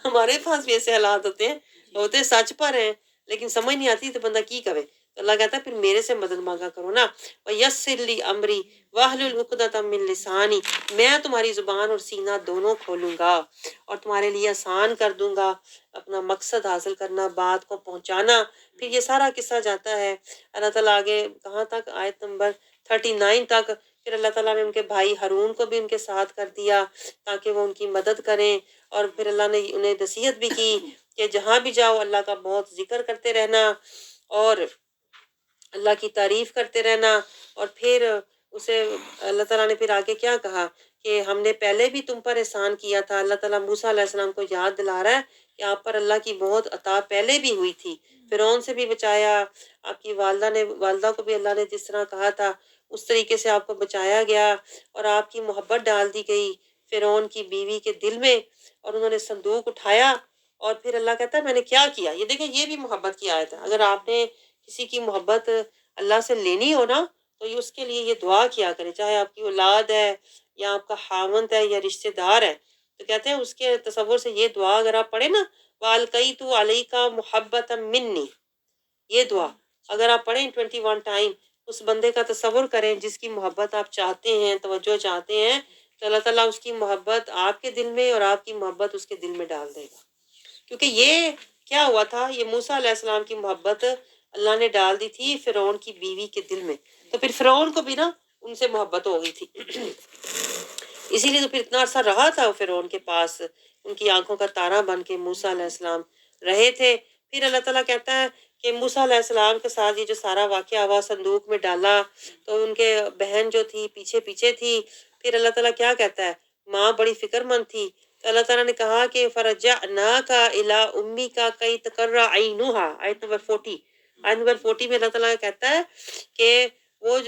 ہمارے پاس بھی ایسے حالات ہوتے سچ پر ہیں, لیکن سمجھ نہیں آتی تو بندہ کی کرے. تو اللہ کہتا ہے پھر میرے سے مدد مانگا کرو نا. وَيَسِّرْ لِي أَمْرِي وَاحْلُلْ عُقْدَةً مِّن لِّسَانِي, میں تمہاری زبان اور سینہ دونوں کھولوں گا اور تمہارے لیے آسان کر دوں گا اپنا مقصد حاصل کرنا, بات کو پہنچانا. پھر یہ سارا قصہ جاتا ہے اللہ تعالیٰ آگے کہاں تک, آیت نمبر 39 تک. پھر اللہ تعالیٰ نے ان کے بھائی ہارون کو بھی ان کے ساتھ کر دیا تاکہ وہ ان کی مدد کریں. اور پھر اللہ نے انہیں نصیحت بھی کی کہ جہاں بھی جاؤ اللہ کا بہت ذکر کرتے رہنا اور اللہ کی تعریف کرتے رہنا. اور پھر اسے اللہ تعالیٰ نے پھر آگے کیا کہا کہ ہم نے پہلے بھی تم پر احسان کیا تھا. اللہ تعالیٰ موسیٰ علیہ السلام کو یاد دلا رہا ہے کہ آپ پر اللہ کی بہت عطا پہلے بھی ہوئی تھی, فرعون سے بھی بچایا, آپ کی والدہ کو بھی اللہ نے جس طرح کہا تھا اس طریقے سے آپ کو بچایا گیا, اور آپ کی محبت ڈال دی گئی فرعون کی بیوی کے دل میں, اور انہوں نے صندوق اٹھایا. اور پھر اللہ کہتا ہے میں نے کیا کیا. یہ دیکھیں یہ بھی محبت کی آیت ہے. اگر آپ نے کسی کی محبت اللہ سے لینی ہو نا تو اس کے لیے یہ دعا کیا کرے, چاہے آپ کی اولاد ہے یا آپ کا خاوند ہے یا رشتہ دار ہے. تو کہتے ہیں اس کے تصور سے یہ دعا اگر آپ پڑھیں نا, وَأَلْقَيْتُ عَلَيْكَ مُحَبَّةً مِّنِّي, یہ دعا اگر آپ پڑھیں 21 ٹائم, اس بندے کا تصور کریں جس کی محبت آپ چاہتے ہیں, توجہ چاہتے ہیں, تو اللہ تعالیٰ اس کی محبت آپ کے دل میں اور آپ کی محبت اس کے دل میں ڈال دے گا. کیونکہ یہ کیا ہوا تھا, یہ موسیٰ علیہ السلام کی محبت اللہ نے ڈال دی تھی فرعون کی بیوی کے دل میں, تو پھر فرعون کو بھی نا ان سے محبت ہو گئی تھی. اسی لیے تو پھر اتنا عرصہ رہا تھا فرعون کے پاس, ان کی آنکھوں کا تارا بن کے موسیٰ علیہ السلام رہے تھے. پھر اللہ تعالیٰ کہتا ہے کہ موسیٰ علیہ السلام کے ساتھ یہ جو سارا واقعہ ہوا، صندوق میں ڈالا تو ان کے بہن جو تھی پیچھے پیچھے تھی، پھر اللہ تعالیٰ کیا کہتا ہے، ماں بڑی فکر مند تھی، تو اللہ تعالیٰ نے کہا کہ فرجعناک الی امیک کی تقر عینھا، آیت نمبر 40، آیت نمبر 40 میں اللہ تعالیٰ کہتا ہے کہ وہ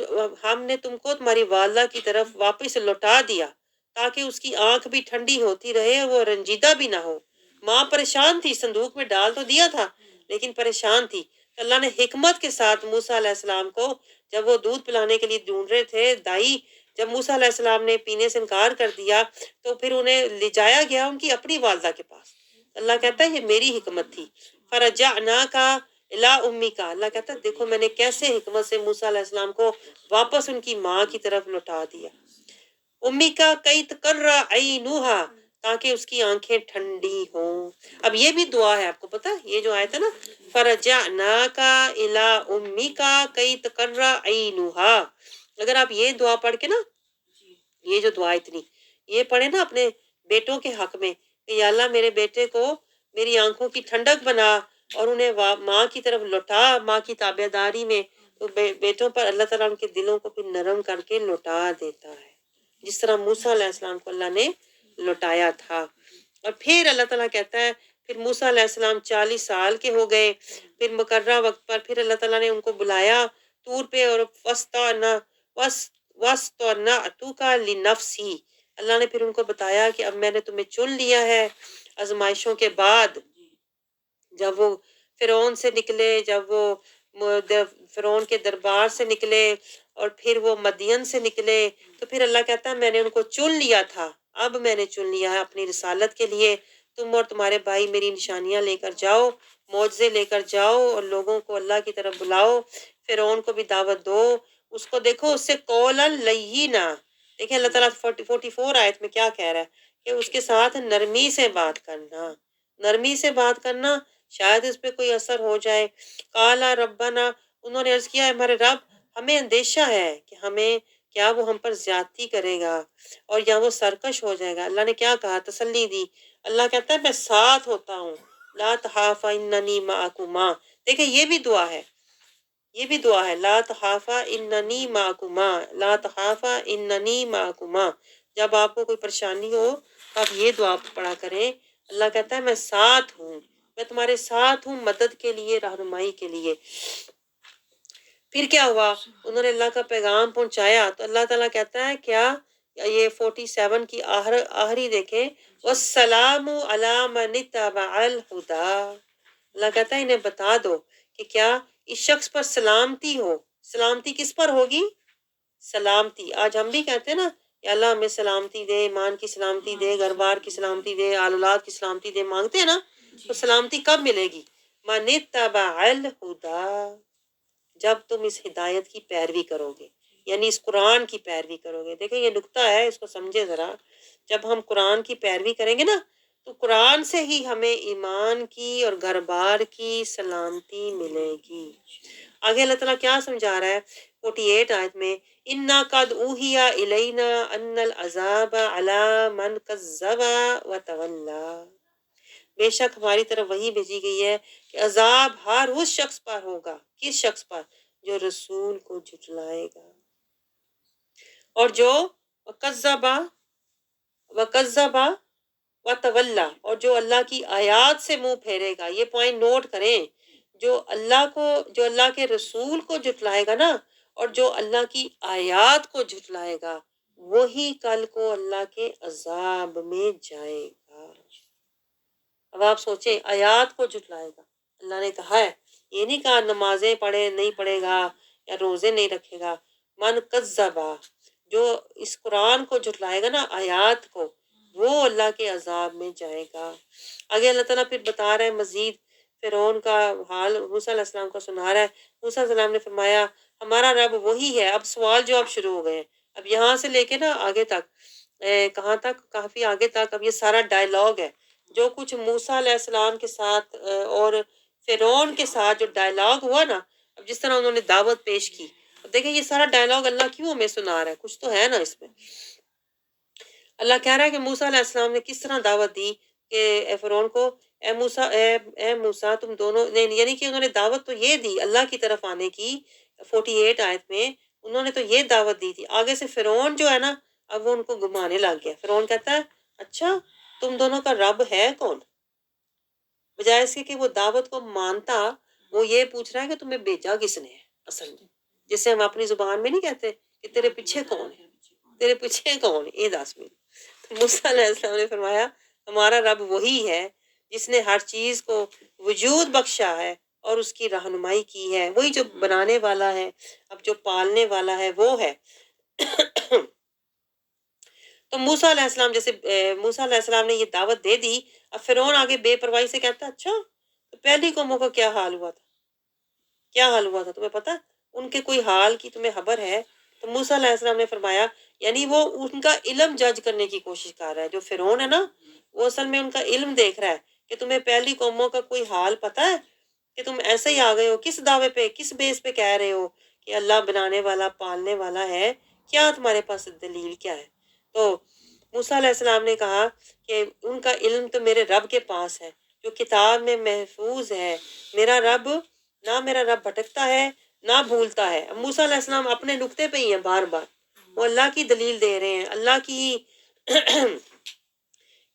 ہم نے تم کو تمہاری والدہ کی طرف واپس لوٹا دیا تاکہ اس کی آنکھ بھی ٹھنڈی ہوتی رہے، وہ رنجیدہ بھی نہ ہو۔ ماں پریشان تھی، صندوق میں ڈال تو دیا تھا لیکن پریشان تھی، تو اللہ نے حکمت کے ساتھ موسیٰ علیہ السلام کو، جب وہ دودھ پلانے کے لیے ڈھونڈ رہے تھے دائی، جب موسیٰ علیہ السلام نے پینے سے انکار کر دیا تو پھر انہیں لے جایا گیا ان کی اپنی والدہ کے پاس۔ اللہ کہتا ہے یہ میری حکمت تھی، فرجعناک الی امیک، اللہ کہتا ہے دیکھو میں نے کیسے حکمت سے موسیٰ علیہ السلام کو واپس ان کی ماں کی طرف لوٹا دیا۔ امیک کی تقر عینھا، تاکہ اس کی آنکھیں ٹھنڈی ہوں۔ اب یہ بھی دعا ہے، آپ کو پتا ہے یہ جو آیت ہے نا، فرجعناک الی امیک کی تقر عینھا، اگر آپ یہ دعا پڑھ کے نا، یہ جو دعا اتنی یہ پڑھے نا اپنے بیٹوں کے حق میں کہ یا اللہ میرے بیٹے کو میری آنکھوں کی ٹھنڈک بنا اور انہیں ماں کی طرف لوٹا، ماں کی تابع داری میں، تو بیٹوں پر اللہ تعالیٰ ان کے دلوں کو پھر نرم کر کے لوٹا دیتا ہے، جس طرح موسیٰ علیہ السلام کو اللہ نے لوٹایا تھا۔ اور پھر اللہ تعالیٰ کہتا ہے پھر موسیٰ علیہ السلام 40 سال کے ہو گئے، پھر مقررہ وقت پر پھر اللہ تعالیٰ نے ان کو بلایا طور پہ، اور وَاسْطَنَعْتُكَ لِنَفْسِي، اللہ نے پھر ان کو بتایا کہ اب میں نے تمہیں چن لیا ہے۔ آزمائشوں کے بعد جب وہ فرعون سے نکلے، جب وہ فرعون کے دربار سے نکلے اور پھر وہ مدین سے نکلے، تو پھر اللہ کہتا ہے میں نے ان کو چن لیا تھا، اب میں نے چن لیا ہے اپنی رسالت کے لیے، تم اور تمہارے بھائی میری نشانیاں لے کر جاؤ، معجزے لے کر جاؤ اور لوگوں کو اللہ کی طرف بلاؤ، فرعون کو بھی دعوت دو، اس کو دیکھو اس سے قولا لینا، دیکھیں اللہ تعالیٰ 44 آیت میں کیا کہہ رہا ہے کہ اس کے ساتھ نرمی سے بات کرنا، نرمی سے بات کرنا، شاید اس پہ کوئی اثر ہو جائے۔ قالا ربنا، انہوں نے عرض کیا ہے ہمارے رب ہمیں اندیشہ ہے کہ ہمیں کیا وہ ہم پر زیادتی کرے گا اور یا وہ سرکش ہو جائے گا۔ اللہ نے کیا کہا، تسلی دی، اللہ کہتا ہے میں ساتھ ہوتا ہوں، لا تخافا اننی معکما، دیکھیں یہ بھی دعا ہے، یہ بھی دعا ہے، لا تخافا اننی معکما، لا تخافا اننی معکما، جب آپ کو کوئی پریشانی ہو تو آپ یہ دعا پڑھا کریں، اللہ کہتا ہے میں ساتھ ہوں، میں تمہارے ساتھ ہوں، مدد کے لیے، رہنمائی کے لیے۔ پھر کیا ہوا، انہوں نے اللہ کا پیغام پہنچایا تو اللہ تعالیٰ کہتا ہے کیا، یہ 47 کی آخری دیکھیں، والسلام علی من اتبع الہدی، اللہ کہتا ہے انہیں بتا دو کہ کیا اس شخص پر سلامتی ہو، سلامتی کس پر ہوگی، سلامتی، آج ہم بھی کہتے ہیں نا یا اللہ ہمیں سلامتی دے، ایمان کی سلامتی دے، گھر بار کی سلامتی دے، آل اولاد کی سلامتی دے، مانگتے ہیں نا، تو سلامتی کب ملے گی، من اتبع الہدی، جب تم اس ہدایت کی پیروی کرو گے، یعنی اس قرآن کی پیروی کرو گے۔ دیکھیں یہ نکتہ ہے، اس کو سمجھے ذرا، جب ہم قرآن کی پیروی کریں گے نا تو قرآن سے ہی ہمیں ایمان کی اور گھر بار کی سلامتی ملے گی۔ آگے اللہ تعالیٰ کیا سمجھا رہا ہے 48 آیت میں، اِنَّا قَدْ أُوحِیَ إِلَيْنَا أَنَّ الْعَذَابَ عَلَىٰ مَنْ كَذَّبَ وَتَوَلَّىٰ، بے شک ہماری طرف وحی بھیجی گئی ہے کہ عذاب ہر اس شخص پر ہوگا، کس شخص پر، جو رسول کو جھٹلائے گا اور جو وَكَذَّبَ وَتَوَلَّىٰ، اور جو اللہ کی آیات سے منہ پھیرے گا۔ یہ پوائنٹ نوٹ کریں، جو اللہ کے رسول کو جھٹلائے گا نا، اور جو اللہ کی آیات کو جھٹلائے گا، وہی کل کو اللہ کے عذاب میں جائے گا۔ اب آپ سوچیں، آیات کو جھٹلائے گا، اللہ نے کہا ہے، یہ نہیں کہا نمازیں پڑھے نہیں پڑھے گا یا روزے نہیں رکھے گا، من کذبا، جو اس قرآن کو جھٹلائے گا نا، آیات کو، وہ اللہ کے عذاب میں جائے گا۔ آگے اللہ تعالیٰ پھر بتا رہا ہے مزید فرعون کا حال، موسیٰ علیہ السلام کو سنا رہا ہے۔ موسیٰ علیہ السلام نے فرمایا ہمارا رب وہی ہے، اب سوال جواب شروع ہو گئے ہیں، اب یہاں سے لے کے نا آگے تک، کہاں تک، کافی آگے تک، اب یہ سارا ڈائلاگ ہے، جو کچھ موسیٰ علیہ السلام کے ساتھ اور فرعون کے ساتھ جو ڈائلاگ ہوا نا، اب جس طرح انہوں نے دعوت پیش کی، اب دیکھیں یہ سارا ڈائلاگ اللہ کیوں ہمیں سنا رہا ہے، کچھ تو ہے نا اس میں۔ اللہ کہہ رہا ہے کہ موسیٰ علیہ السلام نے کس طرح دعوت دی کہ اے فرعون کو اے موسیٰ تم دونوں یعنی کہ انہوں نے دعوت تو یہ دی اللہ کی طرف آنے کی 48 آیت میں، انہوں نے تو یہ دعوت دی تھی، آگے سے فرعون جو ہے نا اب وہ ان کو گمانے لگ گیا۔ فرعون کہتا ہے اچھا تم دونوں کا رب ہے کون؟ بجائے اس کے کہ وہ دعوت کو مانتا، وہ یہ پوچھ رہا ہے کہ تمہیں بھیجا کس نے ہے اصل میں، جسے ہم اپنی زبان میں نہیں کہتے کہ تیرے پیچھے کون ہے، تیرے پیچھے کون ہے، یہ دس منٹ۔ موسیٰ علیہ السلام نے فرمایا ہمارا رب وہی ہے جس نے ہر چیز کو وجود بخشا ہے اور اس کی رہنمائی کی ہے، وہی جو بنانے والا ہے، اب جو پالنے والا ہے وہ ہے۔ تو موسیٰ علیہ السلام موسیٰ علیہ السلام نے یہ دعوت دے دی، اب فرعون آگے بے پرواہی سے کہتا اچھا تو پہلی قوموں کا کیا حال ہوا تھا، کیا حال ہوا تھا تمہیں پتا، ان کے کوئی حال کی تمہیں خبر ہے؟ تو موسیٰ علیہ السلام نے فرمایا یعنی وہ ان کا علم جج کرنے کی کوشش کر رہا ہے، جو فرعون ہے نا وہ اصل میں ان کا علم دیکھ رہا ہے کہ تمہیں پہلی قوموں کا کوئی حال پتا ہے کہ تم ایسے ہی آ گئے ہو، کس دعوے پہ کس بیس پہ کہہ رہے ہو کہ اللہ بنانے والا پالنے والا ہے، کیا تمہارے پاس دلیل کیا ہے؟ تو موسیٰ علیہ السلام نے کہا کہ ان کا علم تو میرے رب کے پاس ہے جو کتاب میں محفوظ ہے، میرا رب بھٹکتا ہے نہ بھولتا ہے۔ اب موسیٰ علیہ السلام اپنے نقطے پہ ہی ہیں، بار بار وہ اللہ کی دلیل دے رہے ہیں، اللہ کی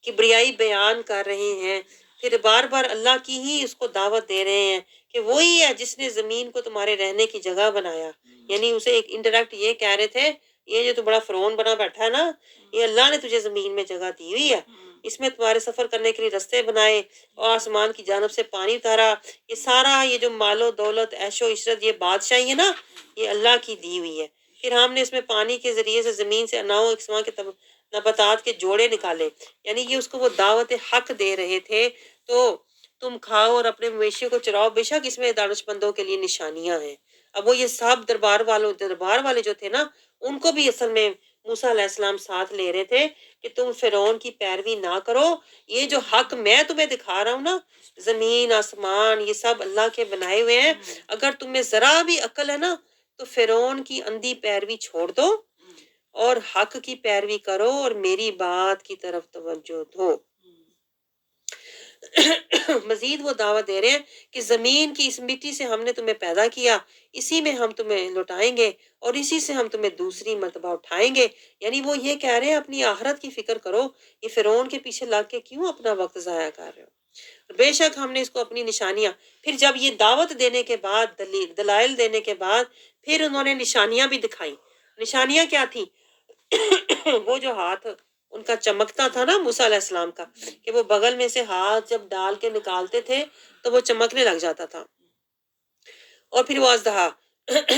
کبریائی بیان کر رہے ہیں، پھر بار بار اللہ کی ہی اس کو دعوت دے رہے ہیں کہ وہی ہے جس نے زمین کو تمہارے رہنے کی جگہ بنایا، یعنی اسے ایک انڈائریکٹ یہ کہہ رہے تھے یہ جو تو بڑا فرعون بنا بیٹھا ہے نا، یہ اللہ نے تجھے زمین میں جگہ دی ہوئی ہے، اس میں تمہارے سفر کرنے کے لیے رستے بنائے اور آسمان کی جانب سے پانی اتارا، یہ سارا یہ جو مال و دولت عیش و عشرت یہ بادشاہی ہے نا یہ اللہ کی دی ہوئی ہے، پھر ہم نے اس میں پانی کے ذریعے سے زمین سے انواع اقسام کے نباتات کے جوڑے نکالے، یعنی یہ اس کو وہ دعوت حق دے رہے تھے، تو تم کھاؤ اور اپنے مویشیوں کو چراؤ، بے شک اس میں دانش مندوں کے لیے نشانیاں ہیں۔ اب وہ یہ سب دربار والے جو تھے نا ان کو بھی اصل میں موسیٰ علیہ السلام ساتھ لے رہے تھے کہ تم فرعون کی پیروی نہ کرو، یہ جو حق میں تمہیں دکھا رہا ہوں نا، زمین آسمان یہ سب اللہ کے بنائے ہوئے ہیں، اگر تمہیں ذرا بھی عقل ہے نا تو فرعون کی اندھی پیروی چھوڑ دو اور حق کی پیروی کرو اور میری بات کی طرف توجہ دو۔ مزید وہ دعوت دے رہے ہیں کہ زمین کی اس مٹی سے ہم نے تمہیں پیدا کیا، اسی میں ہم تمہیں لوٹائیں گے اور اسی سے ہم تمہیں دوسری مرتبہ اٹھائیں گے، یعنی وہ یہ کہہ رہے ہیں اپنی آخرت کی فکر کرو، یہ فرعون کے پیچھے لگ کے کیوں اپنا وقت ضائع کر رہے ہو؟ بے شک ہم نے اس کو اپنی نشانیاں، پھر جب یہ دعوت دینے کے بعد دلائل دینے کے بعد پھر انہوں نے نشانیاں بھی دکھائیں۔ نشانیاں کیا تھیں؟ وہ جو ہاتھ ان کا چمکتا تھا نا موسیٰ علیہ السلام کا، کہ وہ بغل میں سے ہاتھ جب ڈال کے نکالتے تھے تو وہ چمکنے لگ جاتا تھا، اور پھر وہ اژدہا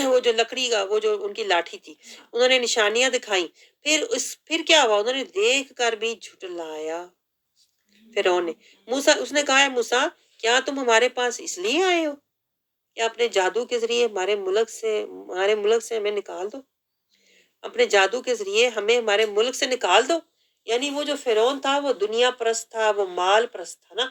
وہ جو لکڑی کا وہ جو ان کی لاٹھی تھی، انہوں نے نشانیاں دکھائیں، پھر کیا ہوا؟ انہوں نے دیکھ کر بھی جھٹلایا فرعون نے۔ اس نے کہا ہے موسیٰ کیا تم ہمارے پاس اس لیے آئے ہو کہ اپنے جادو کے ذریعے ہمارے ملک سے ہمیں نکال دو، اپنے جادو کے ذریعے ہمیں ہمارے ملک سے نکال دو؟ یعنی وہ جو فرعون تھا وہ دنیا پرست تھا، وہ مال پرست تھا نا،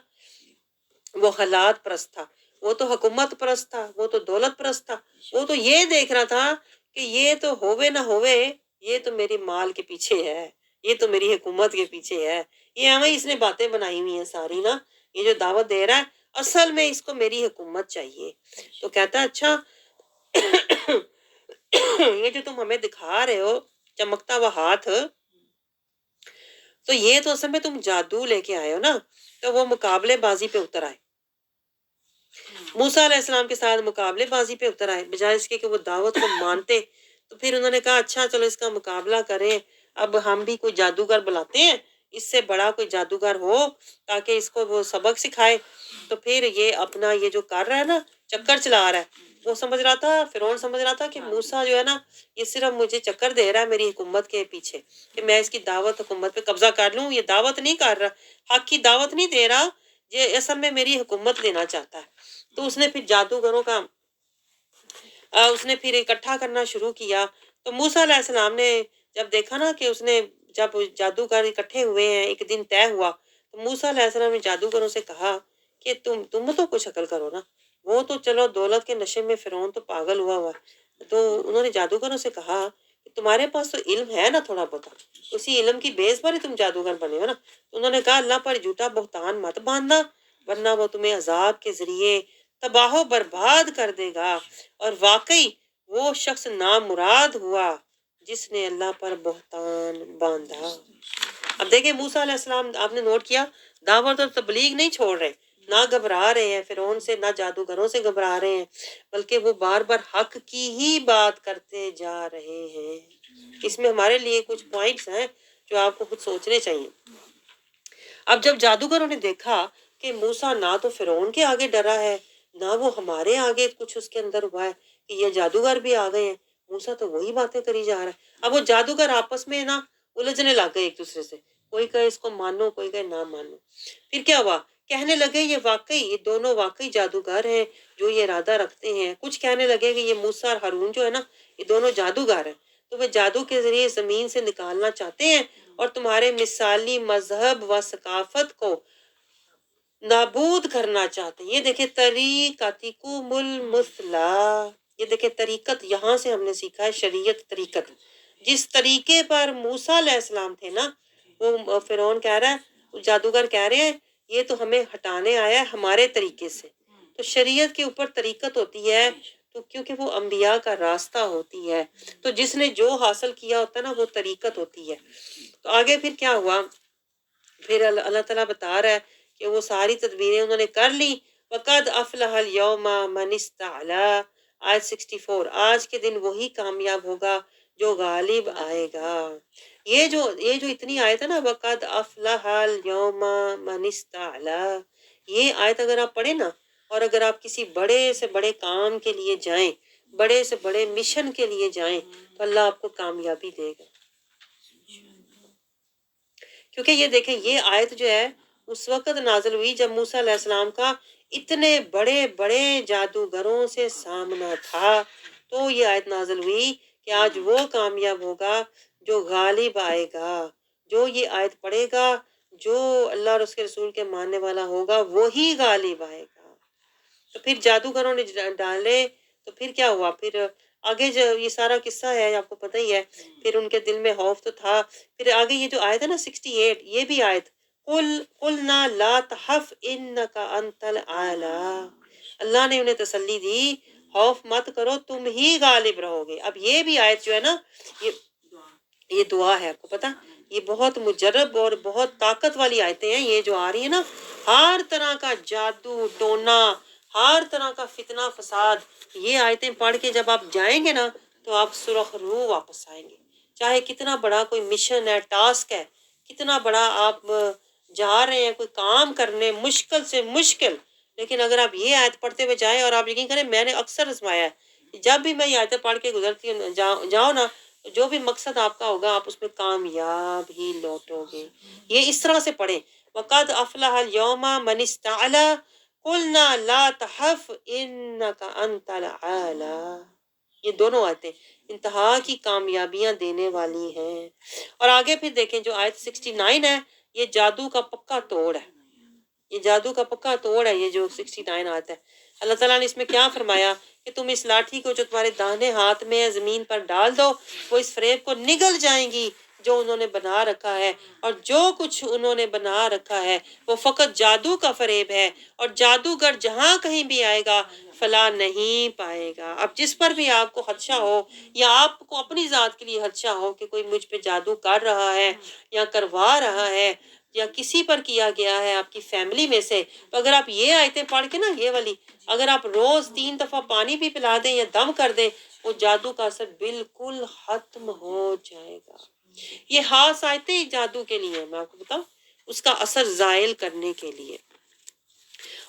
وہ حالات پرست تھا، وہ تو حکومت پرست تھا، وہ تو دولت پرست تھا، وہ تو یہ دیکھ رہا تھا کہ یہ تو ہووے نہ ہووے، یہ تو میری مال کے پیچھے ہے، یہ تو میری حکومت کے پیچھے ہے، یہ ہمیں اس نے باتیں بنائی ہوئی ہیں ساری نا، یہ جو دعوت دے رہا ہے اصل میں اس کو میری حکومت چاہیے۔ تو کہتا ہے اچھا یہ جو تم ہمیں دکھا رہے ہو چمکتا ہوا ہاتھ، تو یہ تو اصل میں تم جادو لے کے آئے ہو نا، تو وہ مقابلے بازی پہ اتر آئے، موسیٰ علیہ السلام کے ساتھ مقابلے بازی پہ اتر آئے، بجائے اس کے کہ وہ دعوت کو مانتے۔ تو پھر انہوں نے کہا اچھا چلو اس کا مقابلہ کریں، اب ہم بھی کوئی جادوگر بلاتے ہیں، اس سے بڑا کوئی جادوگر ہو تاکہ اس کو وہ سبق سکھائے۔ تو پھر یہ اپنا یہ جو کر رہا ہے نا، چکر چلا رہا ہے، وہ سمجھ رہا تھا فرعون سمجھ رہا تھا کہ موسیٰ جو ہے نا یہ صرف مجھے چکر دے رہا ہے میری حکومت کے پیچھے، کہ میں اس کی دعوت حکومت پہ قبضہ کر لوں، یہ دعوت نہیں کر رہا، حق کی دعوت نہیں دے رہا، یہ اصل میں میری حکومت لینا چاہتا ہے۔ تو اس نے پھر جادوگروں کا اس نے پھر اکٹھا کرنا شروع کیا۔ تو موسیٰ علیہ السلام نے جب دیکھا نا کہ اس نے جب جادوگر اکٹھے ہوئے ہیں، ایک دن طے ہوا، تو موسیٰ علیہ السلام نے جادوگروں سے کہا کہ تم تو کچھ عقل کرو نا، وہ تو چلو دولت کے نشے میں فرعون تو پاگل ہوا ہے۔ تو انہوں نے جادوگروں سے کہا کہ تمہارے پاس تو علم ہے نا تھوڑا بہت، اسی علم کی بیس پر ہی تم جادوگر بنے ہو نا۔ انہوں نے کہا اللہ پر جھوٹا بہتان مت باندھنا، ورنہ وہ تمہیں عذاب کے ذریعے تباہ و برباد کر دے گا، اور واقعی وہ شخص نامراد ہوا جس نے اللہ پر بہتان باندھا۔ اب دیکھیں موسیٰ علیہ السلام، آپ نے نوٹ کیا، دعوت اور تبلیغ نہیں چھوڑ رہے، نہ گھبرا رہے ہیں فرعون سے، نہ جادوگروں سے گھبرا رہے ہیں، بلکہ وہ بار بار حق کی ہی بات کرتے جا رہے ہیں۔ اس میں ہمارے لیے کچھ پوائنٹس ہیں جو آپ کو خود سوچنے چاہیے۔ اب جب جادوگروں نے دیکھا کہ موسیٰ نہ تو فرعون کے آگے ڈرا ہے، نہ وہ ہمارے آگے کچھ اس کے اندر ہوا ہے کہ یہ جادوگر بھی آ گئے ہیں، موسیٰ تو وہی باتیں کری جا رہا ہے۔ اب وہ جادوگر آپس میں نا الجھنے لگ گئے ایک دوسرے سے، کوئی کہے اس کو مانو، کوئی کہے نہ مانو۔ پھر کیا ہوا، کہنے لگے یہ دونوں واقعی جادوگر ہیں جو یہ ارادہ رکھتے ہیں۔ کچھ کہنے لگے کہ یہ موسیٰ اور ہارون جو ہے نا، یہ دونوں جادوگر ہیں، تو وہ جادو کے ذریعے زمین سے نکالنا چاہتے ہیں اور تمہارے مثالی مذہب و ثقافت کو نابود کرنا چاہتے ہیں۔ یہ دیکھیں طریقتکم المثلی، یہ دیکھیں طریقت، یہاں سے ہم نے سیکھا ہے شریعت، طریقت۔ جس طریقے پر موسیٰ علیہ السلام تھے نا، وہ فرعون کہہ رہا ہے، جادوگر کہہ رہے ہیں یہ تو ہمیں ہٹانے آیا ہے ہمارے طریقے سے۔ تو شریعت کے اوپر طریقت ہوتی ہے، تو کیونکہ وہ انبیاء کا راستہ ہوتی ہے، تو جس نے جو حاصل کیا ہوتا ہے نا وہ طریقت ہوتی ہے۔ تو آگے پھر کیا ہوا، پھر اللہ تعالیٰ بتا رہا ہے کہ وہ ساری تدبیریں انہوں نے کر لی۔ وَقَدْ أَفْلَحَ الْيَوْمَ مَنِ اسْتَعْلَىٰ، آیت 64، آج کے دن وہی کامیاب ہوگا جو غالب آئے گا۔ یہ جو اتنی آیت ہے نا، وَقَدْ أَفْلَحَ الْيَوْمَ مَنِ اسْتَعْلَىٰ، یہ آیت اگر آپ پڑھیں نا، اور اگر آپ کسی بڑے سے بڑے کام کے لیے جائیں، بڑے سے بڑے مشن کے لیے جائیں، تو اللہ آپ کو کامیابی دے گا۔ کیونکہ یہ دیکھیں یہ آیت جو ہے اس وقت نازل ہوئی جب موسیٰ علیہ السلام کا اتنے بڑے بڑے جادوگروں سے سامنا تھا، تو یہ آیت نازل ہوئی کہ آج وہ کامیاب ہوگا جو غالب آئے گا، جو یہ آیت پڑھے گا، جو اللہ اور اس کے رسول کے ماننے والا ہوگا وہی غالب آئے گا۔ تو پھر جادوگروں نے ڈالے، تو پھر کیا ہوا، پھر آگے جو یہ سارا قصہ ہے آپ کو پتہ ہی ہے، پھر ان کے دل میں خوف تو تھا۔ پھر آگے یہ جو آیت ہے نا 68، یہ بھی آیت، قُلْنَا لَا تَخَفْ إِنَّكَ أَنْتَ الْأَعْلَىٰ، اللہ نے انہیں تسلی دی، خوف مت کرو تم ہی غالب رہو گے۔ اب یہ بھی آیت جو ہے نا، یہ دعا ہے، آپ کو پتہ، یہ بہت مجرب اور بہت طاقت والی آیتیں ہیں یہ جو آ رہی ہیں نا۔ ہر طرح کا جادو ٹونا، ہر طرح کا فتنہ فساد، یہ آیتیں پڑھ کے جب آپ جائیں گے نا تو آپ سرخ روح واپس آئیں گے۔ چاہے کتنا بڑا کوئی مشن ہے، ٹاسک ہے، کتنا بڑا آپ جا رہے ہیں کوئی کام کرنے، مشکل سے مشکل، لیکن اگر آپ یہ آیت پڑھتے ہوئے جائیں، اور آپ یقین کریں میں نے اکثر آزمایا ہے، جب بھی میں یہ آیتیں پڑھ کے گزرتی ہوں جاؤ نا، جو بھی مقصد آپ کا ہوگا آپ اس میں کامیاب ہی لوٹو گے۔ یہ اس طرح سے پڑھیں، وَقَدْ أَفْلَحَ الْيَوْمَ مَنِ اسْتَعْلَىٰ قُلْنَا لَا تَخَفْ إِنَّكَ أَنْتَ الْأَعْلَىٰ، یہ دونوں آیتیں انتہا کی کامیابیاں دینے والی ہیں۔ اور آگے پھر دیکھیں جو آیت 69 ہے، یہ جادو کا پکا توڑ ہے، یہ جادو کا پکا توڑ ہے، یہ جو 69 آیت ہے۔ اللہ تعالیٰ نے اس میں کیا فرمایا کہ تم اس لاٹھی کو جو تمہارے داہنے ہاتھ میں ہے زمین پر ڈال دو، وہ اس فریب کو نگل جائیں گی جو انہوں نے بنا رکھا ہے، اور جو کچھ انہوں نے بنا رکھا ہے وہ فقط جادو کا فریب ہے، اور جادوگر جہاں کہیں بھی آئے گا فلاح نہیں پائے گا۔ اب جس پر بھی آپ کو خدشہ ہو، یا آپ کو اپنی ذات کے لیے خدشہ ہو کہ کوئی مجھ پہ جادو کر رہا ہے یا کروا رہا ہے، یا کسی پر کیا گیا ہے آپ کی فیملی میں سے، تو اگر آپ یہ آیتیں پڑھ کے نا، یہ والی اگر آپ روز 3 دفعہ پانی بھی پلا دیں یا دم کر دیں، وہ جادو کا اثر بالکل ختم ہو جائے گا۔ یہ خاص آیتیں جادو کے لیے، میں آپ کو بتاؤں، اس کا اثر زائل کرنے کے لیے،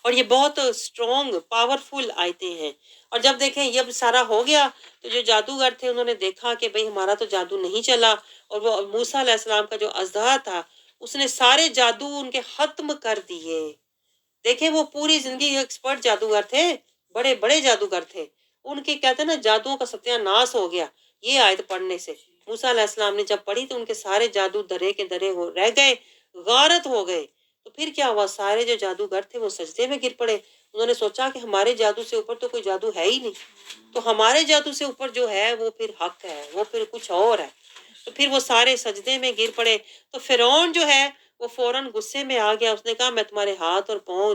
اور یہ بہت اسٹرانگ پاورفل آیتیں ہیں۔ اور جب دیکھیں یہ سارا ہو گیا تو جو جادوگر تھے انہوں نے دیکھا کہ بھئی ہمارا تو جادو نہیں چلا، اور وہ موسیٰ علیہ السلام کا جو اژدہا تھا اس نے سارے جادو ان کے ختم کر دیے۔ دیکھیں وہ پوری زندگی ایکسپرٹ جادوگر تھے، بڑے بڑے جادوگر تھے، ان کے کہتے ہیں نا جادوؤں کا ستیہ ناس ہو گیا یہ آیت پڑھنے سے۔ موسیٰ علیہ السلام نے جب پڑھی تو ان کے سارے جادو درے کے درے رہ گئے، غارت ہو گئے۔ تو پھر کیا ہوا، سارے جو جادوگر تھے وہ سجدے میں گر پڑے، انہوں نے سوچا کہ ہمارے جادو سے اوپر تو کوئی جادو ہے ہی نہیں، تو ہمارے جادو سے اوپر جو ہے وہ پھر حق ہے، وہ پھر کچھ اور ہے۔ تو پھر وہ سارے سجدے میں گر پڑے۔ تو فرعون جو ہے وہ فوراً غصے میں آ گیا، اس نے کہا میں تمہارے ہاتھ اور پاؤں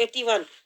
81,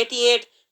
88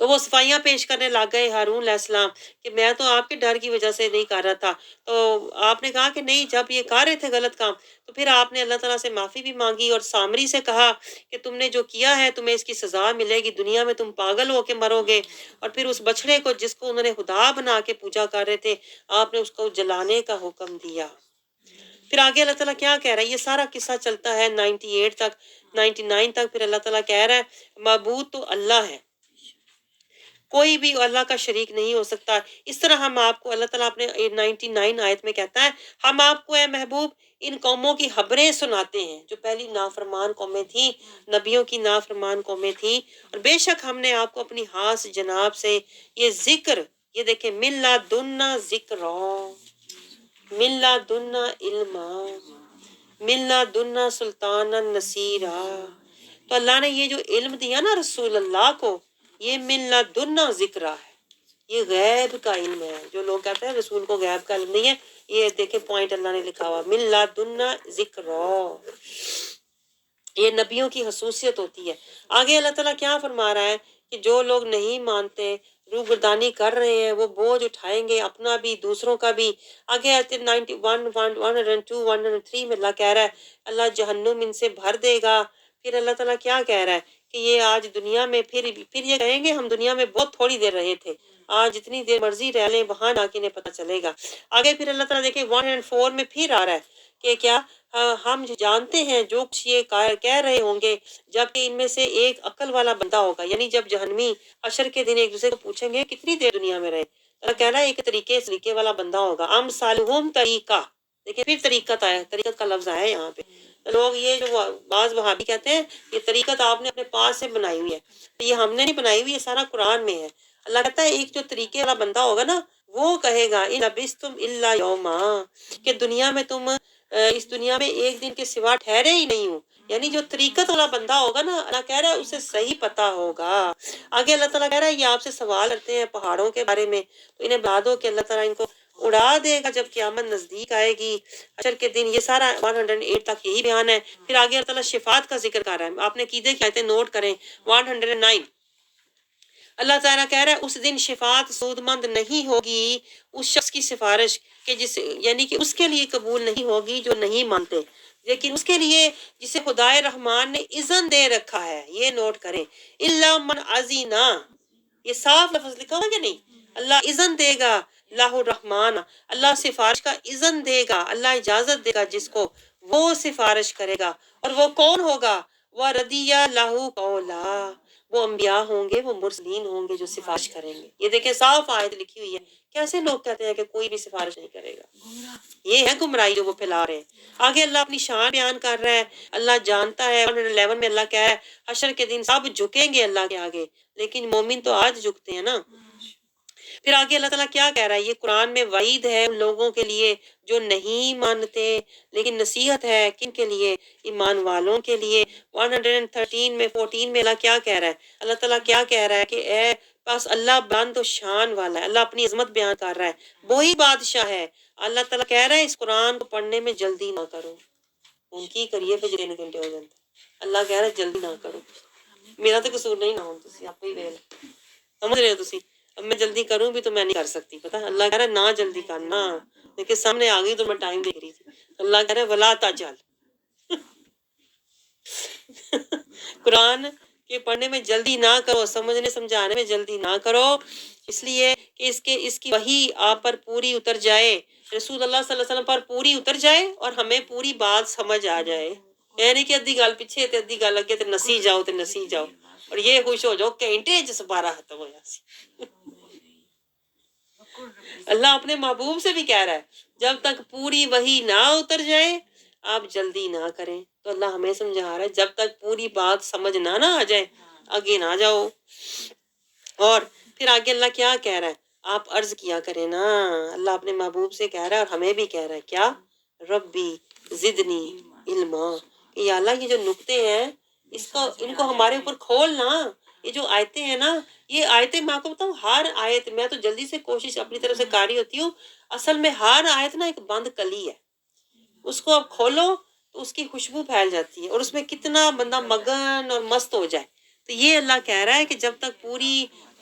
تو وہ صفائیاں پیش کرنے لگ گئے ہارون علیہ السلام کہ میں تو آپ کے ڈر کی وجہ سے نہیں کر رہا تھا. تو آپ نے کہا کہ نہیں، جب یہ کر رہے تھے غلط کام تو پھر آپ نے اللہ تعالیٰ سے معافی بھی مانگی اور سامری سے کہا کہ تم نے جو کیا ہے تمہیں اس کی سزا ملے گی، دنیا میں تم پاگل ہو کے مرو گے. اور پھر اس بچڑے کو جس کو انہوں نے خدا بنا کے پوجا کر رہے تھے، آپ نے اس کو جلانے کا حکم دیا. پھر آگے اللہ تعالیٰ کیا کہہ رہا ہے، یہ سارا قصہ چلتا ہے 98 تک، 99 تک. پھر اللہ تعالیٰ کہہ رہا ہے معبود تو اللہ ہے، کوئی بھی اللہ کا شریک نہیں ہو سکتا. اس طرح ہم آپ کو، اللہ تعالیٰ اپنے 99 آیت میں کہتا ہے ہم آپ کو اے محبوب ان قوموں کی خبریں سناتے ہیں جو پہلی نافرمان قومیں تھیں، نبیوں کی نافرمان قومیں تھیں. اور بے شک ہم نے آپ کو اپنی خاص جناب سے یہ ذکر، یہ دیکھیں من لدنا ذکرا، من لدنا علما، من لدنا سلطانا نصیرا. تو اللہ نے یہ جو علم دیا نا رسول اللہ کو، یہ من لدنا ذکرا ہے، یہ غیب کا علم ہے. جو لوگ کہتے ہیں رسول کو غیب کا علم نہیں ہے، یہ دیکھیں پوائنٹ اللہ نے لکھا ہوا من لدنا ذکرا. یہ نبیوں کی خصوصیت ہوتی ہے. آگے اللہ تعالیٰ کیا فرما رہا ہے کہ جو لوگ نہیں مانتے، روگردانی کر رہے ہیں، وہ بوجھ اٹھائیں گے اپنا بھی دوسروں کا بھی. آگے آتے 91 102 103 میں اللہ کہہ رہا ہے اللہ جہنم ان سے بھر دے گا. پھر اللہ تعالیٰ کیا کہہ رہا ہے کہ یہ آج دنیا میں پھر یہ کہیں گے ہم دنیا میں بہت تھوڑی دیر رہے تھے، آج جتنی دیر مرضی رہ لیں وہاں جا کے انہیں پتہ چلے گا. آگے پھر اللہ تعالیٰ دیکھیں 104 میں پھر آ رہا ہے کہ کیا ہم جانتے ہیں جو کچھ یہ کہہ رہے ہوں گے جبکہ ان میں سے ایک عقل والا بندہ ہوگا. یعنی جب جہنمی حشر کے دن ایک دوسرے کو پوچھیں گے کتنی دیر دنیا میں رہے، اللہ کہہ رہا ہے ایک طریقے والا بندہ ہوگا. امثالہم طریقہ، دیکھیں پھر طریقت آیا، طریقت کا لفظ آیا یہاں پہ. لوگ یہ جو بعض وہابی کہتے ہیں یہ طریقت آپ نے اپنے پاس سے بنائی ہوئی ہے، یہ ہم نے نہیں بنائی ہوئی، یہ سارا قرآن میں ہے. اللہ کہتا ہے ایک جو طریقے والا بندہ ہوگا نا وہ کہے گا ان لبثتم الا یوما، کہ دنیا میں تم اس دنیا میں ایک دن کے سوا ٹھہرے ہی نہیں ہوں. یعنی جو طریقت والا بندہ ہوگا نا، اللہ کہہ رہا ہے اسے صحیح پتہ ہوگا. آگے اللہ تعالیٰ کہہ رہا ہے یہ آپ سے سوال کرتے ہیں پہاڑوں کے بارے میں، تو انہیں بتا دو کہ اللہ تعالیٰ ان کو اڑا دے گا جب قیامت نزدیک آئے گی حشر کے دن. یہ سارا 108 تک یہی بیان ہے. پھر آگے اللہ تعالیٰ شفاعت کا ذکر کر رہا ہے. آپ نے عقیدے کی آیتیں نوٹ کریں 109. اللہ تعالیٰ کہہ رہا ہے اس دن شفاعت سود مند نہیں ہوگی اس شخص کی سفارش کہ یعنی کہ اس کے لیے قبول نہیں ہوگی جو نہیں مانتے، لیکن اس کے لیے جسے خدائے رحمان نے اذن دے رکھا ہے. یہ نوٹ کریں الا من اذینا، یہ صاف لفظ لکھا ہوا کہ نہیں، اللہ اذن دے گا، اللہ الرحمن، اللہ سفارش کا اذن دے گا، اللہ اجازت دے گا جس کو وہ سفارش کرے گا. اور وہ کون ہوگا، وہ ردیہ لہو قولا، وہ انبیاء ہوں گے، وہ مرسلین ہوں گے جو سفارش کریں گے. یہ دیکھیں صاف آیت لکھی ہوئی ہے. کیسے لوگ کہتے ہیں کہ کوئی بھی سفارش نہیں کرے گا، یہ ہے گمراہی جو وہ پھیلا رہے ہیں. آگے اللہ اپنی شان بیان کر رہا ہے. اللہ جانتا ہے 111 میں اللہ کہہ رہا ہے حشر کے دن سب جھکیں گے اللہ کے آگے، لیکن مومن تو آج جھکتے ہیں نا. پھر آگے اللہ تعالیٰ کیا کہہ رہا ہے، یہ قرآن میں وعید ہے ان لوگوں کے لیے جو نہیں مانتے، لیکن نصیحت ہے کن کے لیے، ایمان والوں کے لیے. 113 میں 14 میں اللہ کیا کہہ رہا ہے، اللہ تعالیٰ کیا کہہ رہا ہے کہ اے بس اللہ بلند و شان والا ہے، اللہ اپنی عظمت بیان کر رہا ہے، وہی بادشاہ ہے. اللہ تعالیٰ کہہ رہا ہے اس قرآن کو پڑھنے میں جلدی نہ کرو، ان کی کریے پھر 3 گھنٹے ہو جاتے ہیں. اللہ کہہ رہا ہے جلدی نہ کرو، میرا تو قصور نہیں نہ ہوں تسی آپ ہی ویل سمجھ رہے ہو تسی. اب میں جلدی کروں بھی تو میں نہیں کر سکتی، پتہ اللہ کہہ رہا ہے نہ جلدی کرنا، لیکن سامنے آ گئی تو میں ٹائم دیکھ رہی تھی. اللہ کہہ رہا ہے ولا تجل قرآن کے پڑھنے میں جلدی نہ کرو، سمجھنے سمجھانے میں جلدی نہ کرو، اس لیے کہ اس کی وحی آپ پر پوری اتر جائے، رسول اللہ صلی اللہ علیہ وسلم پر پوری اتر جائے اور ہمیں پوری بات سمجھ آ جائے. یعنی کہ ادھی گل پیچھے تے ادھی گل اگے تے نسی جاؤ اور یہ خوش ہو جاؤ گھنٹے چ سپارہ ختم ہو جائے. اللہ اپنے محبوب سے بھی کہہ رہا ہے جب تک پوری وحی نہ اتر جائے آپ جلدی نہ کریں. تو اللہ ہمیں سمجھا رہا ہے جب تک پوری بات سمجھ نہ آ جائے آگے نہ جاؤ. اور پھر آگے اللہ کیا کہہ رہا ہے، آپ عرض کیا کریں نا. اللہ اپنے محبوب سے کہہ رہا ہے اور ہمیں بھی کہہ رہا ہے کیا، ربی زدنی علما، کہ یا اللہ یہ جو نکتے ہیں ان کو ہمارے اوپر کھولنا. یہ جو آیتیں ہیں نا، یہ آیتیں میں آپ کو بتاؤں ہر آیت، میں تو جلدی سے کوشش اپنی طرف سے کر رہی ہوتی ہوں، اصل میں ہر آیت نا ایک بند کلی ہے، اس کو آپ کھولو تو اس کی خوشبو پھیل جاتی ہے اور اس میں کتنا بندہ مگن اور مست ہو جائے. تو یہ اللہ کہہ رہا ہے کہ جب تک پوری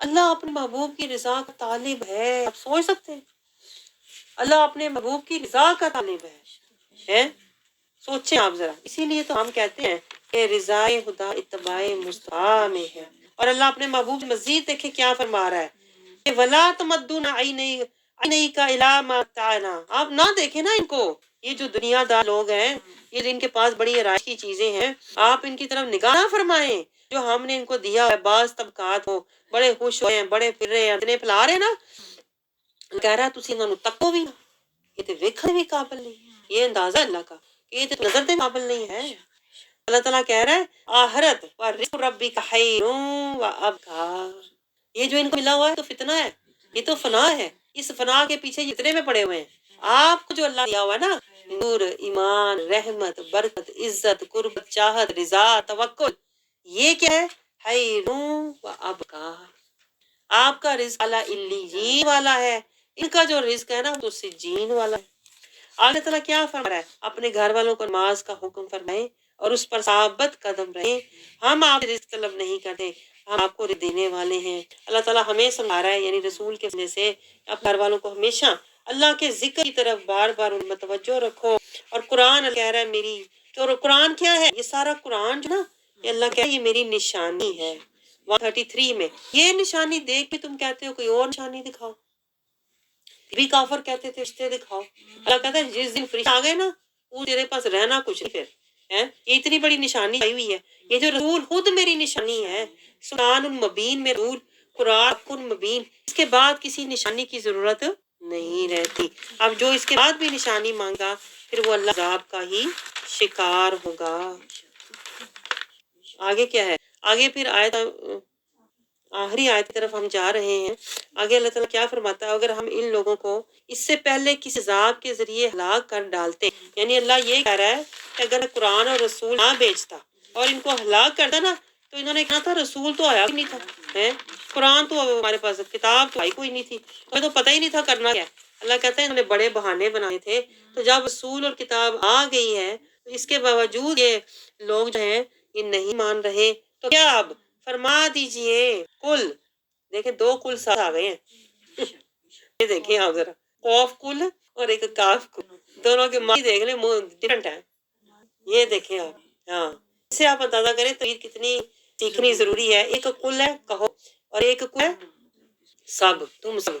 اللہ اپنے محبوب کی رضا کا طالب ہے. آپ سوچ سکتے ہیں اللہ اپنے محبوب کی رضا کا طالب ہے. سوچیں آپ ذرا. اسی لیے تو ہم کہتے ہیں کہ رضا خدا اتباع مصطفیٰ میں ہے. اور اللہ اپنے محبوب مزید دیکھیں کیا فرما رہا ہے کہ ولا تمدون عینی کا الی ما متعنا. آپ نہ دیکھیں نا ان کو، یہ جو دنیا دار لوگ ہیں، یہ جن کے پاس بڑی آرائش کی چیزیں ہیں، آپ ان کی طرف نگاہ نہ فرمائیں جو ہم نے ان کو دیا ہے. بعض طبقات ہو بڑے خوش ہوئے ہیں، بڑے پھر رہے ہیں، اتنے پھیلا رہے ہیں نا. کہہ رہا ہے تسی انہاں نوں تکو بھی نہ، یہ تے ویکھن بھی قابل نہیں. یہ اندازہ اللہ کا کہ یہ تے نظر دے قابل نہیں ہے. اللہ تعالیٰ کہہ رہا ہے آخرت ورزق ربک خیر و ابقا. یہ جو ان کو ملا ہوا ہے تو فتنہ ہے، یہ تو فنا ہے. اس فنا کے پیچھے جتنے میں پڑے ہوئے ہیں. آپ کو جو اللہ دیا ہوا ہے نا، نور، ایمان، رحمت، برکت، عزت، قربت، چاہت، رضا، توکل، یہ کیا ہے؟ خیر و ابقا. آپ کا رزق اعلیٰ علیین والا ہے، ان کا جو رزق ہے نا وہ سجین والا ہے. اللہ تعالیٰ کیا فرما رہا ہے؟ اپنے گھر والوں کو نماز کا حکم فرمائیں اور اس پر ثابت قدم رہیں. ہم آپ سے رزق طلب نہیں کرتے، ہم آپ کو رزق دینے والے ہیں. اللہ تعالیٰ ہمیں سمجھا رہا ہے، یعنی رسول کے وجہ سے آپ گھر والوں کو ہمیشہ اللہ کے ذکر کی طرف بار بار ان میں توجہ رکھو. اور قرآن کہہ رہا ہے میری، تو قرآن کیا ہے؟ یہ سارا قرآن جو نا، یہ اللہ کہہ رہا ہے یہ میری نشانی ہے. 133 میں یہ نشانی دیکھ کے تم کہتے ہو کوئی اور نشانی دکھاؤ. بھی کافر کہتے تھے رشتے دکھاؤ. اللہ کہتا ہے جس دن فرشتے آ گئے نا، وہ تیرے پاس رہنا کچھ نہیں. پھر یہ اتنی بڑی نشانی آئی ہوئی ہے. یہ جو رسول خود میری نشانی ہے، سبحان المبین میں رسول، قرآن المبین، اس کے بعد کسی نشانی کی ضرورت نہیں رہتی. اب جو اس کے بعد بھی نشانی مانگا پھر وہ اللہ عذاب کا ہی شکار ہوگا. آگے کیا ہے؟ آگے پھر آیت آخری آیت کی طرف ہم جا رہے ہیں. آگے اللہ تعالیٰ کیا فرماتا ہے؟ اگر ہم ان لوگوں کو اس سے پہلے کسی عذاب کے ذریعے ہلاک کر ڈالتے، یعنی اللہ یہ کہہ رہا ہے کہ اگر قرآن اور رسول نہ بیچتا اور ان کو ہلاک کرتا نا، تو انہوں نے کہا تھا رسول تو آیا بھی نہیں تھا، قرآن تو ہمارے پاس، کتاب تو آئی کوئی نہیں تھی، ہمیں تو پتہ ہی نہیں تھا کرنا کیا. اللہ کہتا ہے انہوں نے بڑے بہانے بنائے تھے. تو جب رسول اور کتاب آ گئی ہے تو اس کے باوجود یہ لوگ جو ہیں یہ نہیں مان رہے. تو کیا اب فرما دیجئے کل، دیکھیں دو کل ساتھ آ گئے ہیں. یہ دیکھیں آپ ذرا، قوف کل اور ایک کاف کل، دونوں کے معنی دیکھ لیں ڈفرنٹ ہیں. یہ دیکھیں آپ، ہاں اس سے آپ اندازہ کریں تو کتنی سیکھنی ضروری ہے. ایک کل ہے کہو، اور ایک کل ہے سب، تم سب.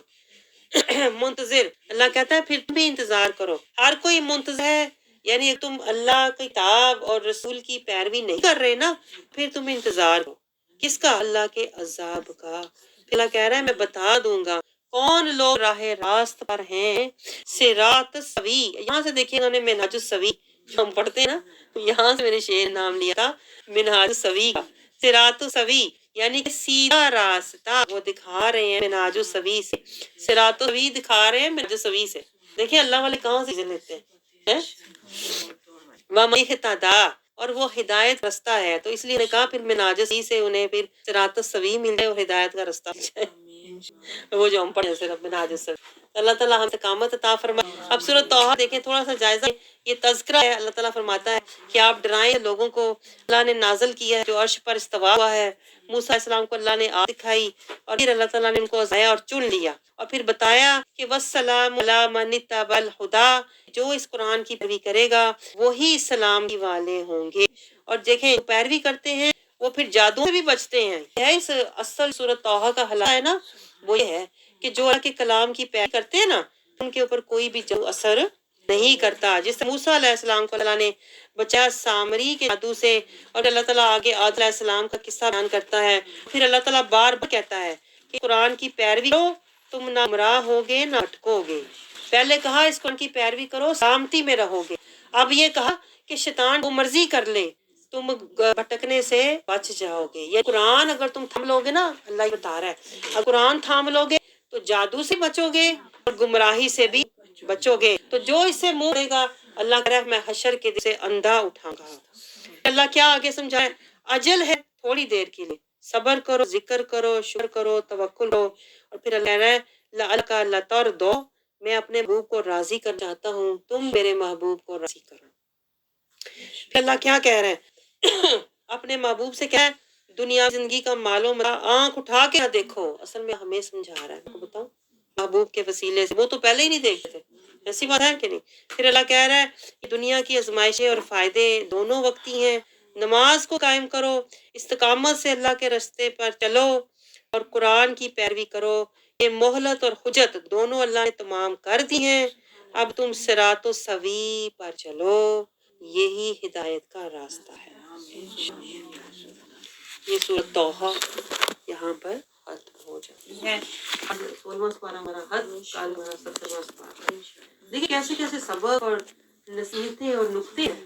منتظر، اللہ کہتا ہے پھر تم بھی انتظار کرو. ہر کوئی منتظر ہے، یعنی تم اللہ کی کتاب اور رسول کی پیروی نہیں کر رہے نا، پھر تم انتظار کرو. کس کا؟ اللہ کے عذاب کا. پھر اللہ کہہ رہا ہے میں بتا دوں گا کون لوگ راہ راست پر ہیں. صراط سوی، یہاں سے دیکھیے انہوں نے منہاج السوی جو ہم پڑھتے ہیں نا، یہاں سے میں نے شعر نام لیا تھا منہاج السوی کا. صراط سوی یعنی کہ سیدھا راستہ وہ دکھا رہے ہیں منہاج السوی سے. صراط سوی دکھا رہے ہیں منہاج السوی سے. دیکھیں اللہ والے کہاں سے لیتے ہیں. وَمَنِ اهْتَدَىٰ، اور وہ ہدایت رستہ ہے، تو اس لیے نے کہا پھر منہاج السوی سے انہیں پھر صراط السوی مل جائے اور ہدایت کا رستہ مل جائے. وہ جو ہم پڑھے صرف منہاج السوی. اللہ تعالیٰ ہم استقامت عطا فرمائے. اب سورۃ طٰہٰ دیکھیں تھوڑا سا جائزہ. یہ تذکرہ ہے. اللہ تعالیٰ فرماتا ہے کہ آپ ڈرائیں لوگوں کو. اللہ نے نازل کیا ہے جو عرش پر استوا ہوا ہے. موسیٰ علیہ السلام کو اللہ نے آگ دکھائی اور پھر اللہ تعالیٰ نے ان کو آزمایا اور چن لیا اور پھر بتایا کہ وَالسَّلَامُ عَلَىٰ مَنِ اتَّبَعَ الْهُدَىٰ، جو اس قرآن کی پیروی کرے گا وہی سلامتی والے ہوں گے. اور دیکھیں پیروی کرتے ہیں وہ پھر جادو سے بھی بچتے ہیں. یہ اس اصل سورۃ طٰہٰ کا حلقہ ہے نا، وہ یہ ہے کہ جو اللہ کے کلام کی پیروی کرتے ہیں نا ان کے اوپر کوئی بھی جادو اثر نہیں کرتا. جس طرح موسیٰ علیہ السلام کو اللہ نے بچایا سامری کے جادو سے، اور اللہ تعالیٰ آگے آدم علیہ السلام کا قصہ بیان کرتا ہے. پھر اللہ تعالیٰ بار بار کہتا ہے کہ قرآن کی پیروی کرو تم نہ گمراہ ہوگے نہ بھٹکو گے. پہلے کہا اس قرآن کی پیروی کرو سلامتی میں رہو گے. اب یہ کہا کہ شیطان وہ مرضی کر لے تم بھٹکنے سے بچ جاؤ گے. یہ قرآن اگر تم تھام لو گے نا، اللہ یہ بتا رہا ہے، اگر قرآن تھام لو گے تو جادو سے بچو گے اور گمراہی سے بھی بچو گے. تو جو اس سے منہ دے گا اللہ کہہ رہا ہے میں حشر کے دن سے اندھا اٹھاؤں گا. اللہ کیا آگے سمجھائے؟ اجل ہے تھوڑی دیر کے لیے، صبر کرو، ذکر کرو، شکر کرو، توکل کرو. اور پھر اللہ کہہ رہا ہے لعلک لترضی، میں اپنے محبوب کو راضی کرنا چاہتا ہوں، تم میرے محبوب کو راضی کرو. پھر اللہ کیا کہہ رہے ہیں؟ اپنے محبوب سے کیا ہے؟ دنیا زندگی کا مال و متاع آنکھ اٹھا کے نہ دیکھو، اصل میں ہمیں سمجھا رہا ہے. میں کو بتاؤں محبوب کے وسیلے سے، وہ تو پہلے ہی نہیں دیکھتے تھے، ایسی بات ہے کہ نہیں. پھر اللہ کہہ رہا ہے دنیا کی آزمائشیں اور فائدے دونوں وقتی ہیں، نماز کو قائم کرو، استقامت سے اللہ کے راستے پر چلو اور قرآن کی پیروی کرو. یہ مہلت اور حجت دونوں اللہ نے تمام کر دی ہیں، اب تم صراط و سوی پر چلو، یہی ہدایت کا راستہ ہے. یہ سورۃ طٰہٰ یہاں پر ختم ہو جاتی ہے. 16واں سپارہ ہمارا کل ہمارا 17واں سپارہ. دیکھیے کیسے کیسے سبق اور نصیحتیں اور نکتے ہیں